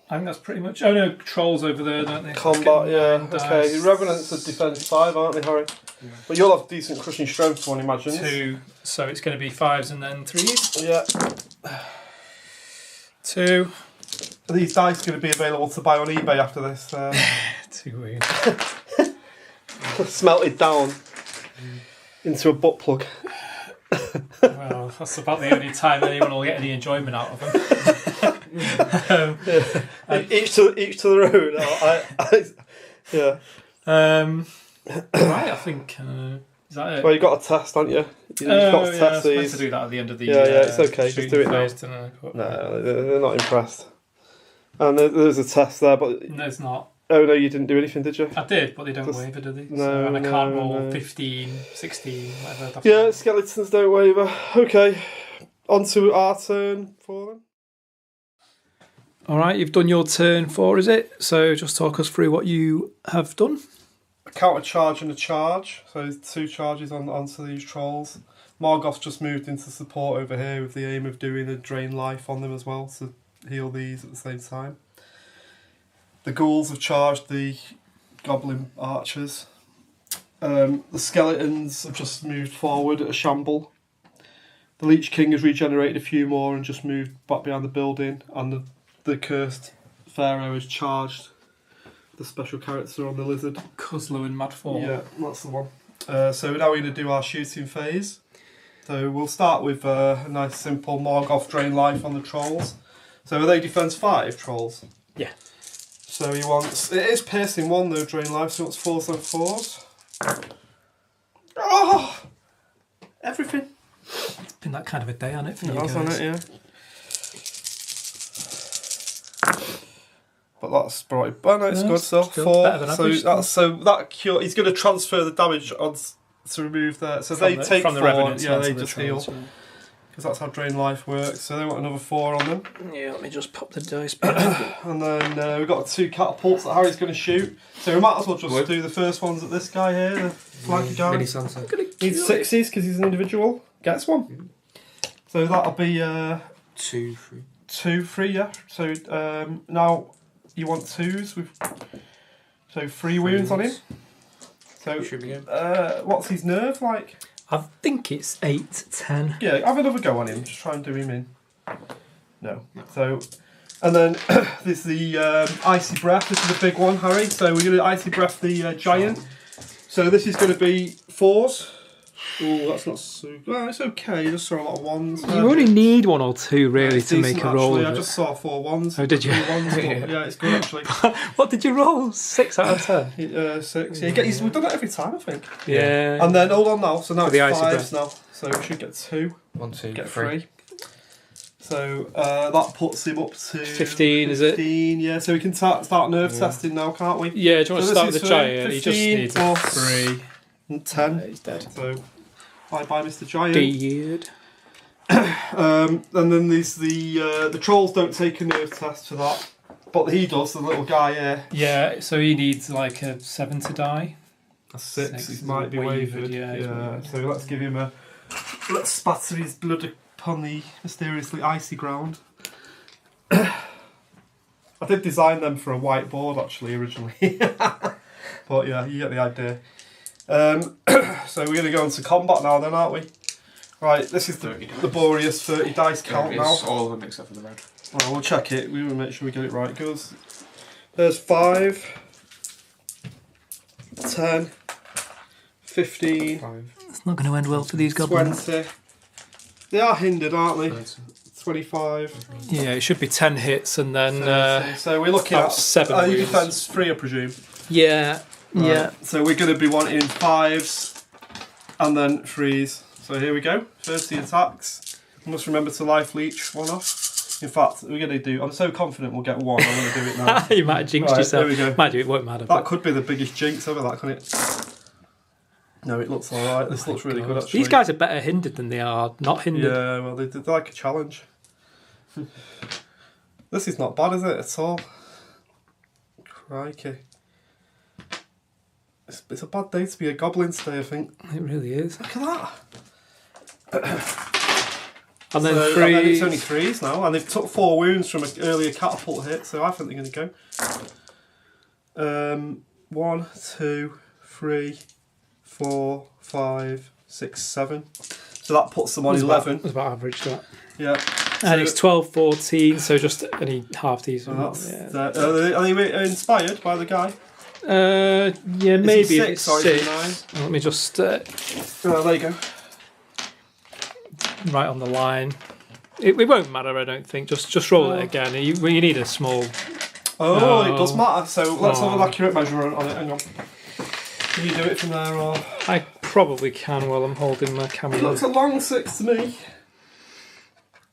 S1: I think that's pretty much. Oh no, trolls over there, don't they?
S2: Combat, yeah.
S1: Dice.
S2: Okay, Revenants are defence 5, aren't they, Harry? Yeah. But you'll have decent crushing strength, one imagines.
S1: 2, so it's going to be 5s and then 3s.
S2: Yeah.
S1: 2.
S2: Are these dice going to be available to buy on eBay after this?
S1: 2 wounds.
S2: Smelted down into a butt plug.
S1: Well, that's about the only time anyone will get any enjoyment out of them.
S2: Each to their own. Yeah.
S1: Right, I think. Is that it?
S2: Well, you got a test, haven't you? You've got to
S1: I
S2: test
S1: was meant
S2: these.
S1: to do that at the end of the.
S2: Yeah, it's okay. Just do it now.
S1: phase,
S2: No, they're not impressed. And there's a test there, but
S1: No, it's not.
S2: oh no, you didn't do anything, did you?
S1: I did, but they don't
S2: Just-
S1: waver, do they?
S2: no,
S1: So, and I can't
S2: no,
S1: roll
S2: no.
S1: 15, 16, whatever. That's
S2: Yeah, skeletons don't waver. Okay, on to our turn for them.
S1: All right, you've done your turn 4, is it? So just talk us through what you have done.
S2: A counter charge and a charge. So 2 charges onto these trolls. Morgoth just moved into support over here with the aim of doing a drain life on them as well to heal these at the same time. The ghouls have charged the goblin archers. The skeletons have just moved forward at a shamble. The Leech King has regenerated a few more and just moved back behind the building. And the cursed Pharaoh has charged the special character on the lizard.
S1: Cuzlo in Mad Fall.
S2: Yeah, that's the one. So now we're going to do our shooting phase. So we'll start with a nice simple Morgoth Drain Life on the trolls. So are they defense 5 trolls?
S1: Yeah.
S2: So he wants... It is piercing 1 though, Drain Life, so he wants 4s and 4s. Oh! Everything.
S1: It's been that kind of a day on it for you
S2: That's
S1: guys.
S2: on it, yeah. But that's probably... Oh no, it's good still.
S1: Still
S2: 4.
S1: better than average.
S2: So that cure... He's going to transfer the damage on to remove that. So they take
S1: from the
S2: 4,
S1: Revenants
S2: yeah,
S1: onto
S2: they
S1: the
S2: just
S1: trolls,
S2: heal. Because that's how Drain Life works. So they want another 4 on them.
S1: Yeah, let me just pop the dice back.
S2: And then we've got 2 catapults that Harry's going to shoot. So we might as well just do the first ones at this guy here, the flanky guy.
S3: Mini Santa.
S2: Needs 6s because he's an individual. Gets 1. So that'll be
S3: 2, 3.
S2: 2, 3, yeah. So now you want 2s with 3 wounds on him. So
S3: Should be good.
S2: what's his nerve like?
S1: I think it's 8, 10.
S2: Yeah, have another go on him. Just try and do him in. No. So, and then there's the Icy Breath. This is a big one, Harry. So we're going to Icy Breath the Giant. So this is going to be 4s. Oh, that's not so... Well, it's okay. You just saw a lot of 1s.
S1: You only need 1 or 2 really
S2: It's
S1: to make
S2: decent,
S1: a roll.
S2: actually.
S1: Of
S2: I
S1: it.
S2: just saw 4 1s.
S1: Oh, did you?
S2: 3 1s, but yeah, it's good actually.
S1: What did you roll? 6 out of 10?
S2: 6. Yeah, we've done it every time, I think.
S1: Yeah.
S2: And then hold on now. So now
S1: For the
S2: it's
S1: Icy
S2: 5s now. So we should get 2.
S3: 1, 2,
S2: Get
S3: 3.
S2: 3. So that puts him up to
S1: 15, is it?
S2: 15, yeah. So we can start nerve testing now, can't we?
S1: Yeah, do you want
S2: So
S1: to start
S2: this
S1: with the
S2: is
S1: giant? He just
S2: 15
S1: needs a
S2: plus
S1: 3.
S2: And 10.
S1: He's dead.
S2: So bye, Mr. Giant.
S1: Dead.
S2: And then there's the trolls don't take a nerve test for that, but he does. The little guy, yeah.
S1: Yeah, so he needs like a 7 to die.
S2: A 6.
S1: 6
S2: It might be wavered.
S1: yeah, he's wavered.
S2: So let's give him a. Let's spatter his blood upon the mysteriously icy ground. I did design them for a whiteboard actually originally, but yeah, you get the idea. So we're going to go into combat now then, aren't we? Right, this is the laborious 30 dice count now.
S3: It's all of them except for the red.
S2: Well, we'll check it. We will make sure we get it right. Goes. There's 5, 10, 15,
S3: 5.
S1: It's not going to end well for these goblins.
S2: 20. They are hindered, aren't they?
S3: 30.
S2: 25.
S1: Yeah, it should be 10 hits and then...
S2: 30. So we're looking
S1: about
S2: at
S1: 7
S2: your
S1: wounds.
S2: defense 3, I presume.
S1: Yeah, yeah.
S2: Right. So we're going to be wanting 5s and then 3s. So here we go. First the attacks. You must remember to life leech 1 off. In fact, we're going to do... I'm so confident we'll get 1. I'm going to do it now.
S1: You might have jinxed
S2: Right,
S1: yourself.
S2: there we go.
S1: Mind you, it won't matter.
S2: That
S1: But
S2: could be the biggest jinx ever, that, couldn't it? No, it looks alright. This looks really good, actually.
S1: these guys are better hindered than they are not hindered.
S2: Yeah, well, they're like a challenge. This is not bad, is it, at all? Crikey. It's a bad day to be a goblin today, I think.
S1: It really is.
S2: Look at that.
S1: And then
S2: So-
S1: 3.
S2: and then it's only 3s now, and they've took 4 wounds from an earlier catapult hit, so I think they're going to go. 1, 2, 3, 4, 5, 6, 7. So that puts them on 11.
S1: That's about average, that.
S2: Yeah.
S1: And it's 12, 14, so just only half these.
S2: So that's
S1: Yeah.
S2: are they inspired by the guy?
S1: Yeah,
S2: Is
S1: maybe
S2: he
S1: if it's
S2: 6 or is he
S1: 6. Let me just
S2: Oh, there you go.
S1: right on the line. It won't matter, I don't think. Just roll it again. You need a small.
S2: Oh,
S1: No.
S2: it does matter. So let's have an
S1: Oh.
S2: accurate measure on it. Hang on. Can you do it from there or?
S1: I probably can while I'm holding my
S2: It
S1: camera.
S2: looks a long 6 to me.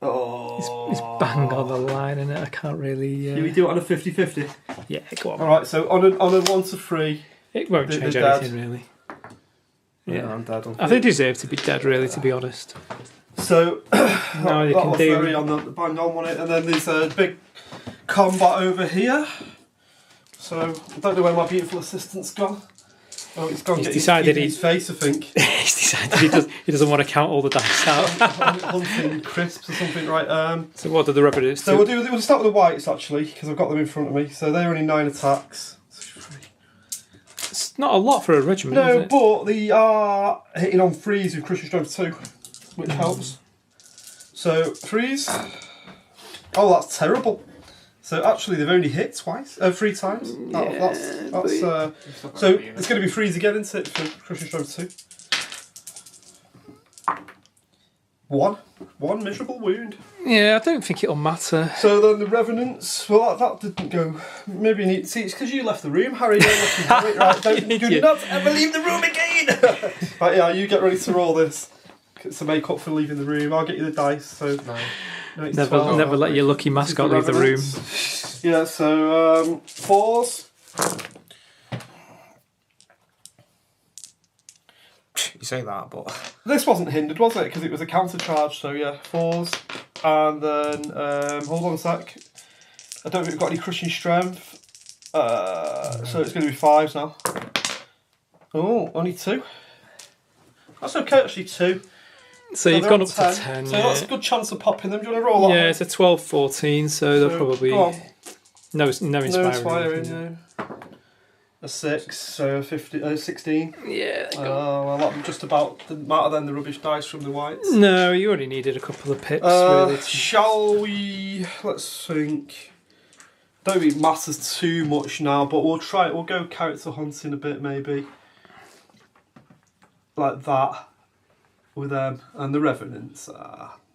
S2: Oh.
S1: It's bang on the line, innit? I can't really.
S2: Can we do it on a 50-50?
S1: Yeah, go on.
S2: Alright, so on a 1 to 3.
S1: It won't
S2: They're
S1: change
S2: dead.
S1: anything, really.
S2: Yeah, I'm dead.
S1: I think they deserve to be dead, really, to be honest.
S2: So,
S1: Now you
S2: that
S1: can
S2: was
S1: do.
S2: very on the bang on it. And then there's a big combat over here. So, I don't know where my beautiful assistant's gone. Oh, it's gone.
S1: He's
S2: Get
S1: decided
S2: his face, I think.
S1: He's decided he doesn't want to count all the dice out.
S2: Hunting crisps or something, right?
S1: So what did the Revenants
S2: So
S1: do?
S2: we'll start with the whites actually, because I've got them in front of me. So they're only 9 attacks.
S1: It's not a lot for a regiment, is
S2: No,
S1: it?
S2: but they are hitting on 3s with Crushing Strength 2, which helps. So 3s. Oh, that's terrible. So actually, they've only hit twice, 3 times. So it's going to be freeze again, isn't it, for Crushing Strength 2? One miserable wound.
S1: Yeah, I don't think it'll matter.
S2: So then the Revenants, well, that didn't go. Maybe you need. See, it's because you left the room, Harry. Right, do not ever leave the room again. Right, yeah, you get ready to roll this. It's to make up for leaving the room. I'll get you the dice. So
S1: never let your lucky mascot leave the room.
S2: Yeah. So 4s.
S3: You say that, but
S2: This wasn't hindered, was it? Because it was a counter charge. So yeah, 4s, and then hold on a sec. I don't think we've got any crushing strength. So it's going to be 5s now. Oh, only 2. That's okay, actually 2.
S1: So you've gone up to 10.
S2: So that's a good chance of popping them. Do you want to roll that?
S1: Yeah, it's a 12, 14, so they'll probably...
S2: Go on.
S1: No inspiring.
S2: No inspiring, no. A 6, so 16.
S1: Yeah.
S2: Well, that just about the matter then, the rubbish dice from the whites.
S1: No, you already needed a couple of pips, really.
S2: Shall we... Let's think... Don't think it matters too much now, but we'll try it. We'll go character hunting a bit, maybe. Like that. With them. And the Revenants.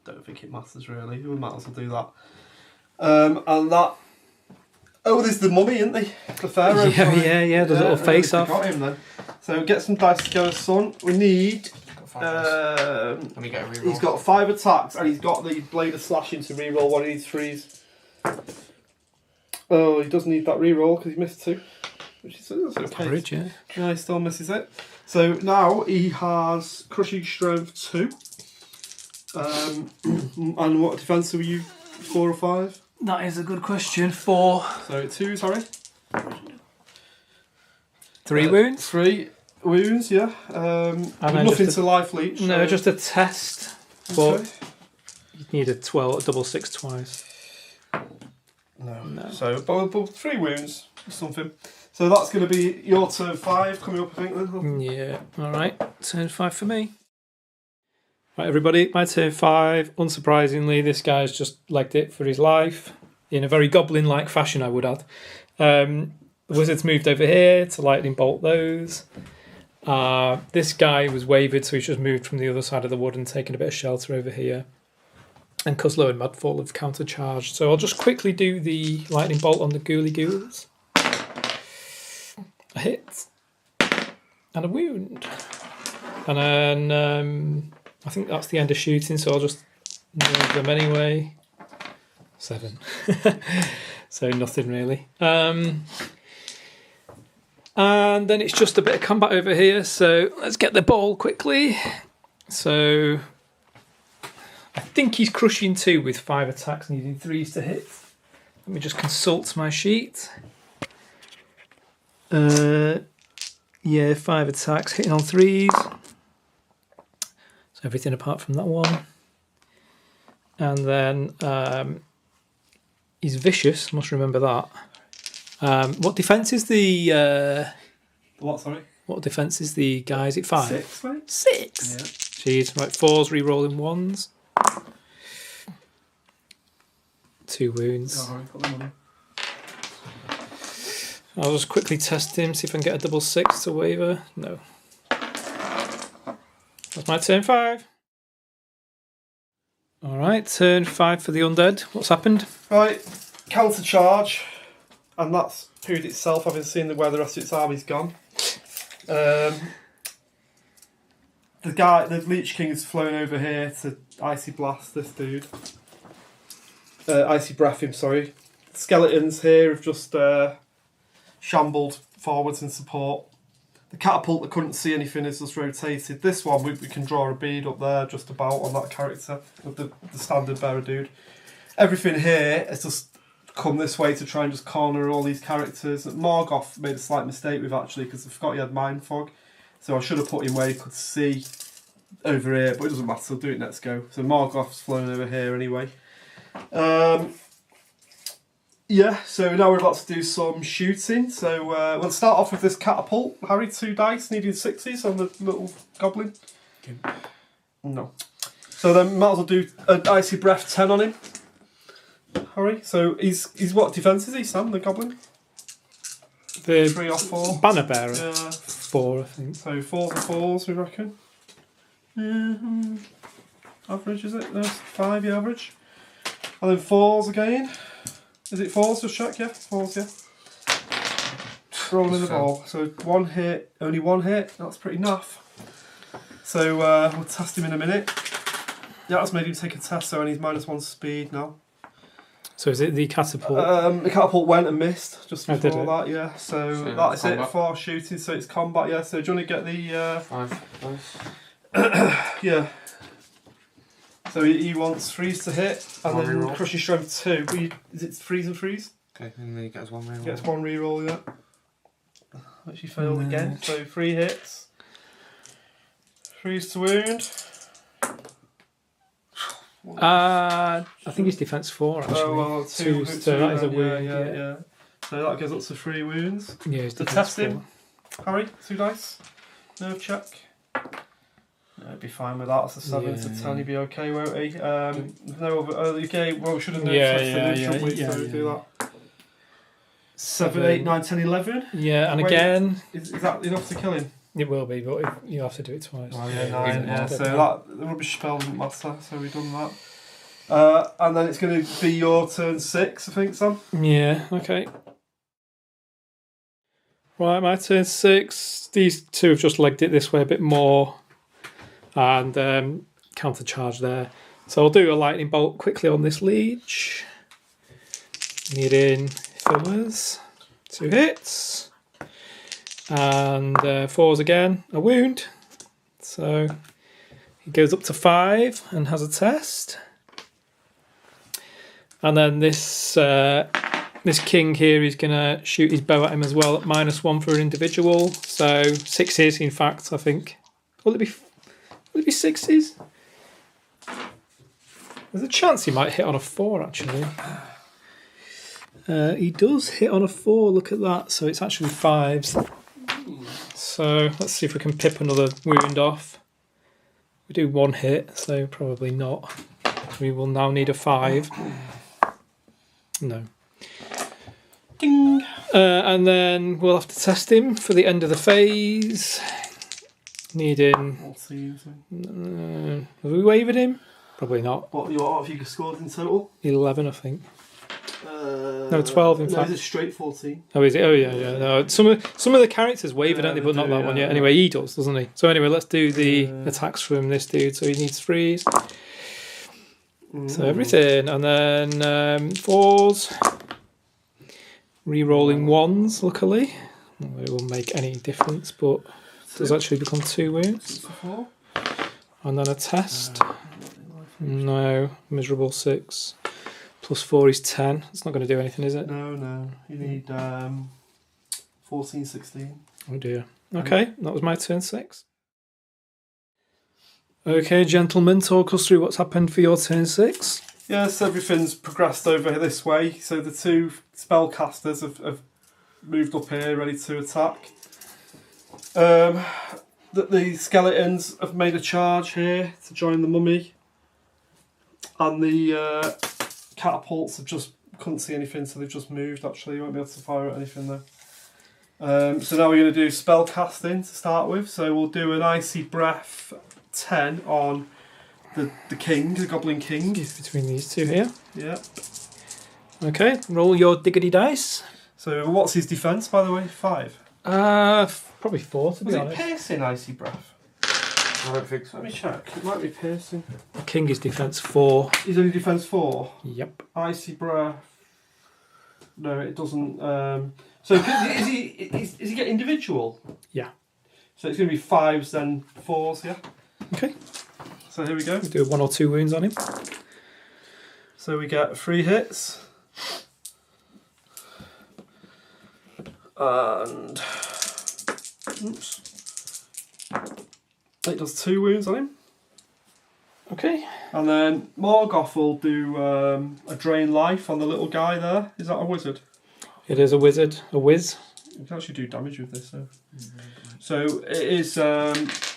S2: Don't think it matters, really. We might as well do that. And that... Oh, there's the mummy, isn't there? The pharaoh.
S1: Yeah, the little face off.
S2: Got him then. So get some dice together, son. We need...
S3: let me get a reroll.
S2: He's got 5 attacks and he's got the Blade of Slashing to reroll one of these 3s. Oh, he does need that reroll because he missed 2. Which is okay.
S1: Average, yeah.
S2: No, he still misses it. So now he has Crushing Strength 2. And what defense were you? 4 or 5?
S1: That is a good question. 4.
S2: So 2, sorry.
S1: 3 wounds?
S2: 3 wounds, yeah. Nothing to life leech.
S1: No,
S2: so.
S1: just a test. But you need a double 6 twice.
S2: No. So, but 3 wounds or something. So that's going to be your turn 5 coming up, I think. Then.
S1: Yeah. All right. Turn 5 for me. Right, everybody, my turn 5. Unsurprisingly, this guy's just legged it for his life in a very goblin-like fashion, I would add. The wizard's moved over here to lightning bolt those. This guy was wavered, so he's just moved from the other side of the wood and taken a bit of shelter over here. And Cuslow and Mudfall have countercharged. So I'll just quickly do the lightning bolt on the ghouly ghouls. A hit. And a wound. And then... I think that's the end of shooting, so I'll just move them anyway. 7. So nothing really. And then it's just a bit of combat over here, so let's get the ball quickly. So I think he's crushing 2 with 5 attacks, needing 3s to hit. Let me just consult my sheet. Yeah, 5 attacks, hitting on 3s. Everything apart from that one. And then he's vicious, must remember that. What defense is the...
S2: What, sorry?
S1: What defense is the guy? Is it 5?
S2: 6, mate.
S1: 6?
S2: Yeah.
S1: Jeez, right, 4s, re-rolling 1s. 2 wounds.
S2: Oh, put them on.
S1: I'll just quickly test him, see if I can get a double 6 to waver. No. That's my turn 5. Alright, turn 5 for the undead. What's happened?
S2: Right, counter charge. And that's period itself, having seen where the rest of its army's gone. The Leech King has flown over here to Icy Blast this dude. Icy Breath him, sorry. Skeletons here have just shambled forwards in support. The catapult, I couldn't see anything, is just rotated. This one, we can draw a bead up there just about on that character with the standard bearer dude. Everything here has just come this way to try and just corner all these characters. Morgoth made a slight mistake with actually because I forgot he had Mind Fog. So I should have put him where he could see over here, but it doesn't matter, I'll do it next go. So Morgoth's flown over here anyway. Yeah, so now we're about to do some shooting. So we'll start off with this catapult. Harry, 2 dice, needing 6s on the little goblin. Okay. No. So then might as well do an Icy Breath 10 on him. Harry. So he's what defence is he, Sam? The goblin?
S1: The
S2: 3 or 4?
S1: banner bearer.
S2: Yeah.
S1: 4, I think.
S2: So 4s and 4s, we reckon. Average, is it? No, 5, yeah, average. And then 4s again. Is it 4s? Just check, yeah? 4s, yeah. Rolling in the ball. So 1 hit, only 1 hit. That's pretty naff. So we'll test him in a minute. Yeah, that's made him take a test, so he's -1 speed now.
S1: So is it the catapult?
S2: The catapult went and missed just
S1: Oh,
S2: before
S1: did it?
S2: that, yeah. So that's it for shooting. So it's combat, yeah. So do you want to get the
S3: 5 dice.
S2: yeah? So he wants freeze to hit, and
S3: One
S2: then
S3: reroll.
S2: crushing strength 2. But is it freeze and freeze?
S3: Okay, and then he gets 1 reroll.
S2: Gets 1 reroll, yeah. Which he failed again. So 3 hits. Freeze to wound.
S1: I think it's defense 4 actually.
S2: Oh well, 2.
S1: So that is a wound.
S2: Yeah. So that gives up to 3 wounds.
S1: Yeah, it's
S2: To
S1: defense
S2: test him.
S1: 4.
S2: Harry, 2 dice. Nerve check. Yeah, he'd be fine with that. It's a 7 to 10. He'd be okay, won't he? No other. Okay, well, we should have nerve tested him, shouldn't we? So do that. 7, 8, 9, 10, 11.
S1: Yeah, and
S2: Wait,
S1: again,
S2: Is that enough to kill him?
S1: it will be, but you have to do it twice.
S2: Oh yeah,
S3: Yeah,
S2: 9. Yeah,
S1: yeah.
S2: so that the rubbish spell doesn't matter. So we've done that. And then it's going to be your turn 6, I think, Sam.
S1: Yeah, okay. Right, my turn 6. These two have just legged it this way a bit more. And counter charge there. So I'll do a lightning bolt quickly on this leech. Needing fillers. 2 hits. And 4s again, a wound. So he goes up to 5 and has a test. And then this king here is going to shoot his bow at him as well at -1 for an individual. So 6s, in fact, I think. Will it be 6s? There's a chance he might hit on a 4, actually. He does hit on a 4, look at that. So it's actually 5s. So let's see if we can pip another wound off. We do 1 hit, so probably not. We will now need a 5. No.
S2: Ding.
S1: And then we'll have to test him for the end of the phase. Needing...
S2: We'll see.
S1: have we wavered him? Probably not.
S2: What have you scored in total?
S1: 11, I think. No, 12 in fact.
S2: No, it's straight 14.
S1: Oh, is it? Oh, yeah, yeah. No, some of the characters waver, don't they? But not that one yet. Anyway, he does, doesn't he? So anyway, let's do the attacks from this dude. So he needs 3s. So everything. And then 4s. Re-rolling 1s, luckily. It won't make any difference, but it does actually become 2 wounds. And then a test. No, miserable 6. +4 is 10. It's not going to do anything, is it?
S2: No. You need 14, 16.
S1: Oh dear. Okay, that was my turn 6. Okay, gentlemen, talk us through what's happened for your turn 6.
S2: Yes, everything's progressed over this way. So the 2 spellcasters have moved up here, ready to attack. The skeletons have made a charge here to join the mummy. And the catapults have just couldn't see anything, so they've just moved. Actually, you won't be able to fire at anything there. So now we're going to do spell casting to start with. So we'll do an icy breath 10 on the king, the goblin king.
S1: It's between these two here.
S2: Yeah.
S1: Okay, roll your diggity dice.
S2: So what's his defense, by the way? 5.
S1: Probably 4 to be
S2: Was it
S1: honest.
S2: piercing icy breath?
S3: I don't think so.
S2: Let me check. It might be piercing.
S1: The king is defense 4.
S2: He's only defense 4.
S1: Yep.
S2: Icy breath. No, it doesn't. So is he get individual?
S1: Yeah.
S2: So it's going to be 5s then 4s, yeah.
S1: Okay.
S2: So here we go.
S1: We'll do 1 or 2 wounds on him.
S2: So we get 3 hits. And oops. It does 2 wounds on him.
S1: Okay.
S2: And then Morgoth will do a drain life on the little guy there. Is that a wizard?
S1: It is a wizard, a whiz.
S2: You can actually do damage with this, though. So it is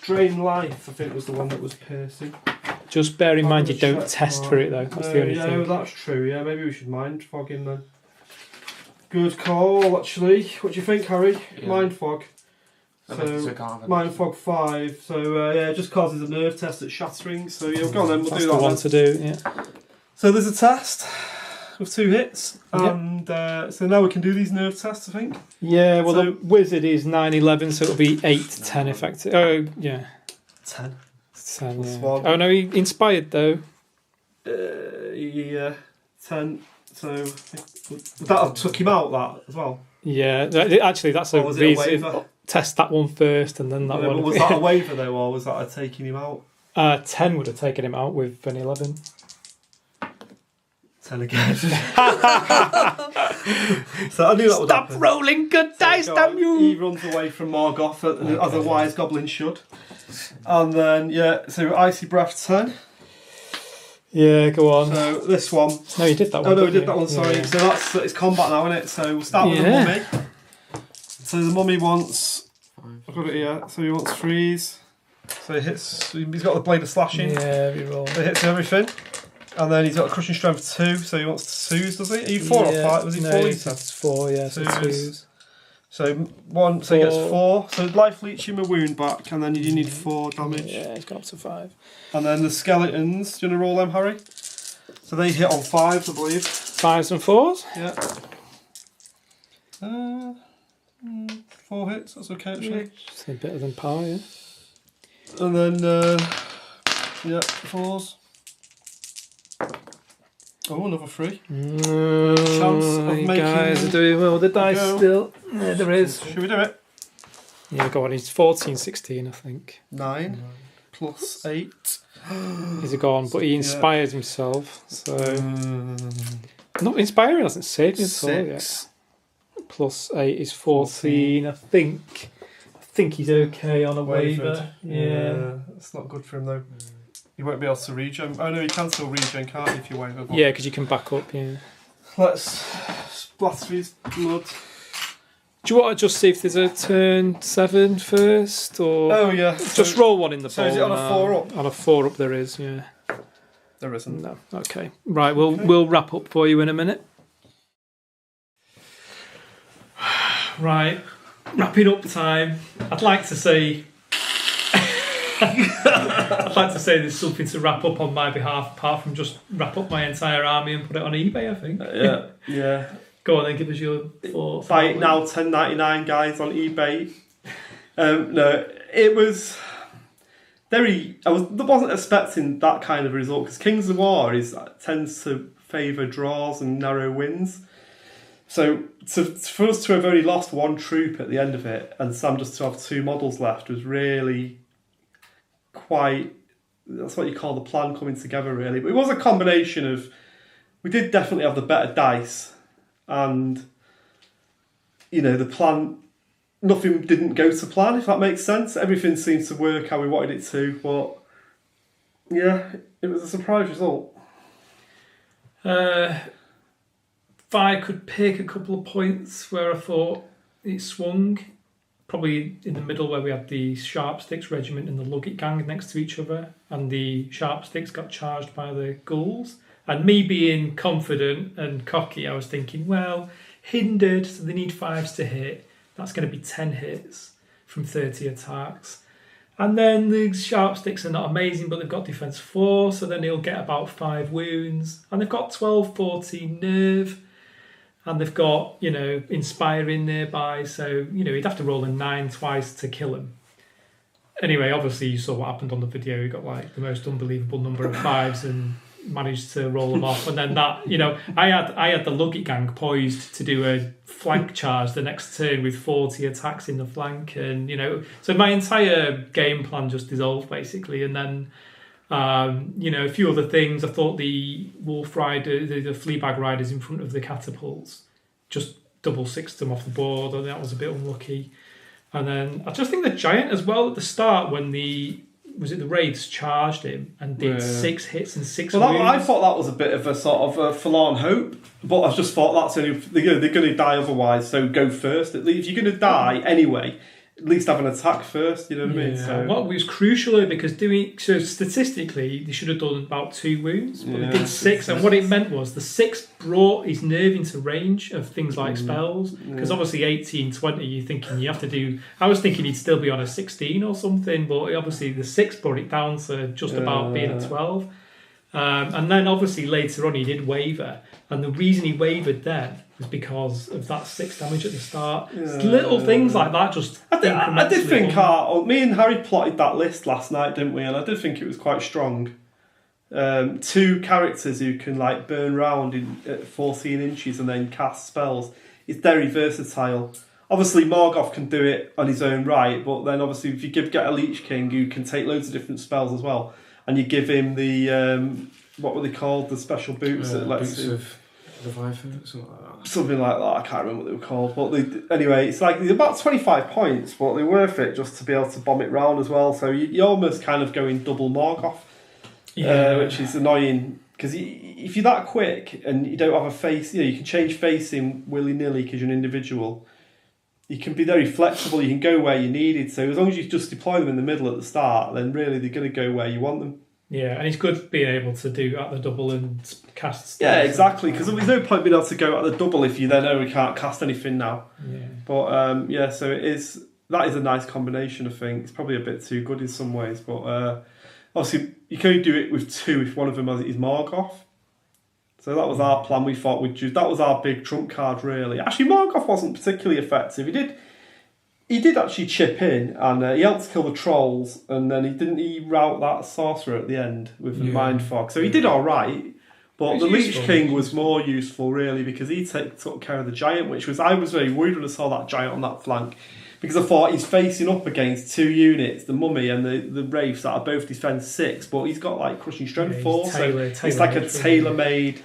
S2: drain life, I think was the one that was piercing.
S1: Just bear in mind you don't test for it though. That's the only thing.
S2: That's true. Yeah, maybe we should mind fog him then. Good call, actually. What do you think, Harry?
S3: Yeah.
S2: Mind fog. Mind fog 5. So yeah, it just causes a nerve test at shattering. So yeah, go on then. We'll
S1: That's
S2: do
S1: the
S2: that.
S1: one to do. Yeah.
S2: So there's a test with 2 hits, and so now we can do these nerve tests, I think.
S1: Yeah. Well, the wizard is 9/11, so it'll be 8/10 effective. Oh yeah.
S2: 10.
S1: 10.
S2: Plus
S1: Yeah.
S2: 1.
S1: Oh no, he inspired though.
S2: Yeah, 10. So would that have took him out that as well?
S1: Yeah. Actually, that's a
S2: Or was it a
S1: reason.
S2: waiver?
S1: Test that one first, and then that
S2: Yeah,
S1: one.
S2: but was that a waiver though, or was that a taking him out?
S1: 10 would have taken him out with an 11.
S2: 10 again. So I knew that would
S1: Stop
S2: happen.
S1: rolling good dice,
S2: So
S1: damn you!
S2: He runs away from Morgoth as a wise goblin should. And then, so Icy Breath 10.
S1: Yeah, go on.
S2: So this one.
S1: No, you did that one.
S2: Oh no, we
S1: didn't
S2: did that one, sorry.
S1: Yeah.
S2: So it's combat now, isn't it? So we'll start with the mummy. So the mummy wants... I've got it here. So he wants 3s. So he hits... He's got the blade of slashing.
S1: Yeah, reroll.
S2: So he hits everything. And then he's got a crushing strength 2, so he wants to twos, does he? Are you 4 or 5? Was he 4?
S1: It's 4, yeah, so twos.
S2: So he gets 4. So life leech him a wound back, and then you need 4 damage.
S1: Yeah, he's got up to 5.
S2: And then the skeletons, do you want to roll them, Harry? So they hit on 5s, I believe.
S1: 5s and 4s?
S2: Yeah. 4 hits, that's okay actually.
S1: It's a better than par, yeah.
S2: And then, 4s. Oh, another 3. Chance of
S1: You
S2: making
S1: guys are doing well with the dice
S2: go.
S1: still. Yeah, there is.
S2: Should we do it?
S1: Yeah, go on, he's 14, 16, I think.
S2: 9 plus 8.
S1: He's gone, but he inspires himself, so... Not inspiring, hasn't saved his soul yet.
S2: 6.
S1: Plus 8 is 14, I think. I think he's okay on a waiver. Yeah.
S2: That's not good for him though. You won't be able to regen. Oh no, you can still regen, can't you, if you waiver?
S1: Yeah, because you can back up, yeah.
S2: Let's splatter his blood.
S1: Do you want to just see if there's a turn 7 first, or
S2: Oh yeah.
S1: just roll one in the bowl?
S2: So is it on a
S1: now?
S2: 4 up?
S1: On a 4 up, there is. Yeah.
S2: There isn't.
S1: No. Okay. Right. We'll wrap up for you in a minute. Right. Wrapping up time. I'd like to say. I'd like to say there's something to wrap up on my behalf, apart from just wrap up my entire army and put it on eBay. I think.
S2: Yeah.
S1: Go on then, give us your thoughts.
S2: Buy it now, $10.99, guys, on eBay. No, it was very. I wasn't expecting that kind of result because Kings of War tends to favour draws and narrow wins. So for us to have only lost 1 troop at the end of it, and Sam just to have 2 models left was really quite. That's what you call the plan coming together, really. But it was a combination of. We did definitely have the better dice. And, the plan, nothing didn't go to plan, if that makes sense. Everything seemed to work how we wanted it to, but, yeah, it was a surprise result.
S1: If I could pick a couple of points where I thought it swung, probably in the middle where we had the Sharpsticks Regiment and the Luggit Gang next to each other, and the Sharpsticks got charged by the Ghouls. And me being confident and cocky, I was thinking, well, hindered, so they need 5s to hit. That's going to be 10 hits from 30 attacks. And then the Sharpsticks are not amazing, but they've got defense 4, so then he'll get about 5 wounds. And they've got 12, 14 nerve. And they've got, inspiring nearby, so, he'd have to roll a 9 twice to kill him. Anyway, obviously you saw what happened on the video. He got, the most unbelievable number of 5s and managed to roll them off, and then that I had the Luggit Gang poised to do a flank charge the next turn with 40 attacks in the flank, and so my entire game plan just dissolved basically. And then a few other things. I thought the Wolf Rider, the Fleabag Riders in front of the catapults, just double sixed them off the board, and that was a bit unlucky. And then I just think the Giant as well at the start when the Wraiths charged him and did 6 hits and 6 wounds.
S2: I thought that was a bit of a sort of a forlorn hope, but I just thought that's only they're going to die otherwise. So go first. If you're going to die anyway, at least have an attack first, you know what I mean? So
S1: what was crucial because statistically they should have done about 2 wounds, but they did 6, and what it meant was the 6 brought his nerve into range of things like spells, because obviously 18, 20 you're thinking you have to do, I was thinking he'd still be on a 16 or something, but obviously the 6 brought it down to just about being a 12. And then obviously later on he did waver, and the reason he wavered then was because of that 6 damage at the start. Little things like that just
S2: I did think me and Harry plotted that list last night, didn't we? And I did think it was quite strong. 2 characters who can like burn round at 14 inches and then cast spells. It's very versatile. Obviously Morgoth can do it on his own right, but then obviously if you get a Leech King who can take loads of different spells as well, and you give him the what were they called, the special boots that lets
S3: boots
S2: him,
S3: of Leviathan,
S2: something like that. I can't remember what they were called, but anyway, it's like about 25 points, but they're worth it just to be able to bomb it round as well. So you're almost kind of going double Morgoth, which is annoying because if you're that quick and you don't have a face, you can change facing willy nilly because you're an individual. You can be very flexible. You can go where you needed. So as long as you just deploy them in the middle at the start, then really they're going to go where you want them.
S1: Yeah, and it's good being able to do at the double and cast.
S2: Yeah, exactly. Because there's no point being able to go at the double if you then we can't cast anything now.
S1: Yeah.
S2: But so it is. That is a nice combination. I think it's probably a bit too good in some ways, but obviously you can only do it with 2 if one of them is Morgoth. So that was our plan. We thought we'd choose. That was our big trump card, really. Actually, Morgoth wasn't particularly effective. He did actually chip in, and he helped kill the trolls, and then he rout that sorcerer at the end with the mind fog. So he did all right, but the Leech King was more useful, really, because he took care of the giant, I was very worried when I saw that giant on that flank, because I thought he's facing up against 2 units, the mummy and the wraiths that are both defense 6, but he's got like crushing strength 4, so it's like a tailor-made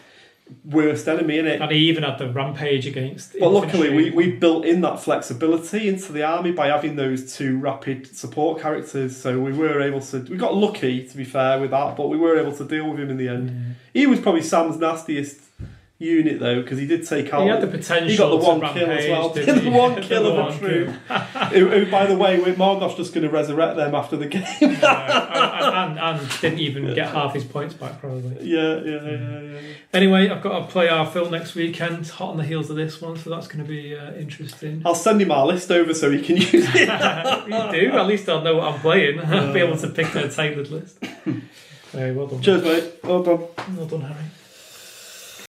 S2: worst enemy, innit?
S1: And he even had the rampage against.
S2: But luckily, we built in that flexibility into the army by having those 2 rapid support characters. So we were able to. We got lucky, to be fair, with that, but we were able to deal with him in the end. He was probably Sam's nastiest unit though, because he did take out.
S1: He had the potential.
S2: He got the 1
S1: rampage,
S2: kill as well.
S1: The
S2: 1 kill of a troop. Who, by the way, Morgoth's just going to resurrect them after the game.
S1: and didn't even get half his points back, probably.
S2: Yeah.
S1: Anyway, I've got to play our Phil next weekend, hot on the heels of this one, so that's going to be interesting.
S2: I'll send him our list over so he can use it.
S1: You do, at least I'll know what I'm playing. I'll be able to pick a tailored list. Well done.
S2: Cheers, mate. Well done.
S1: Well done, Harry.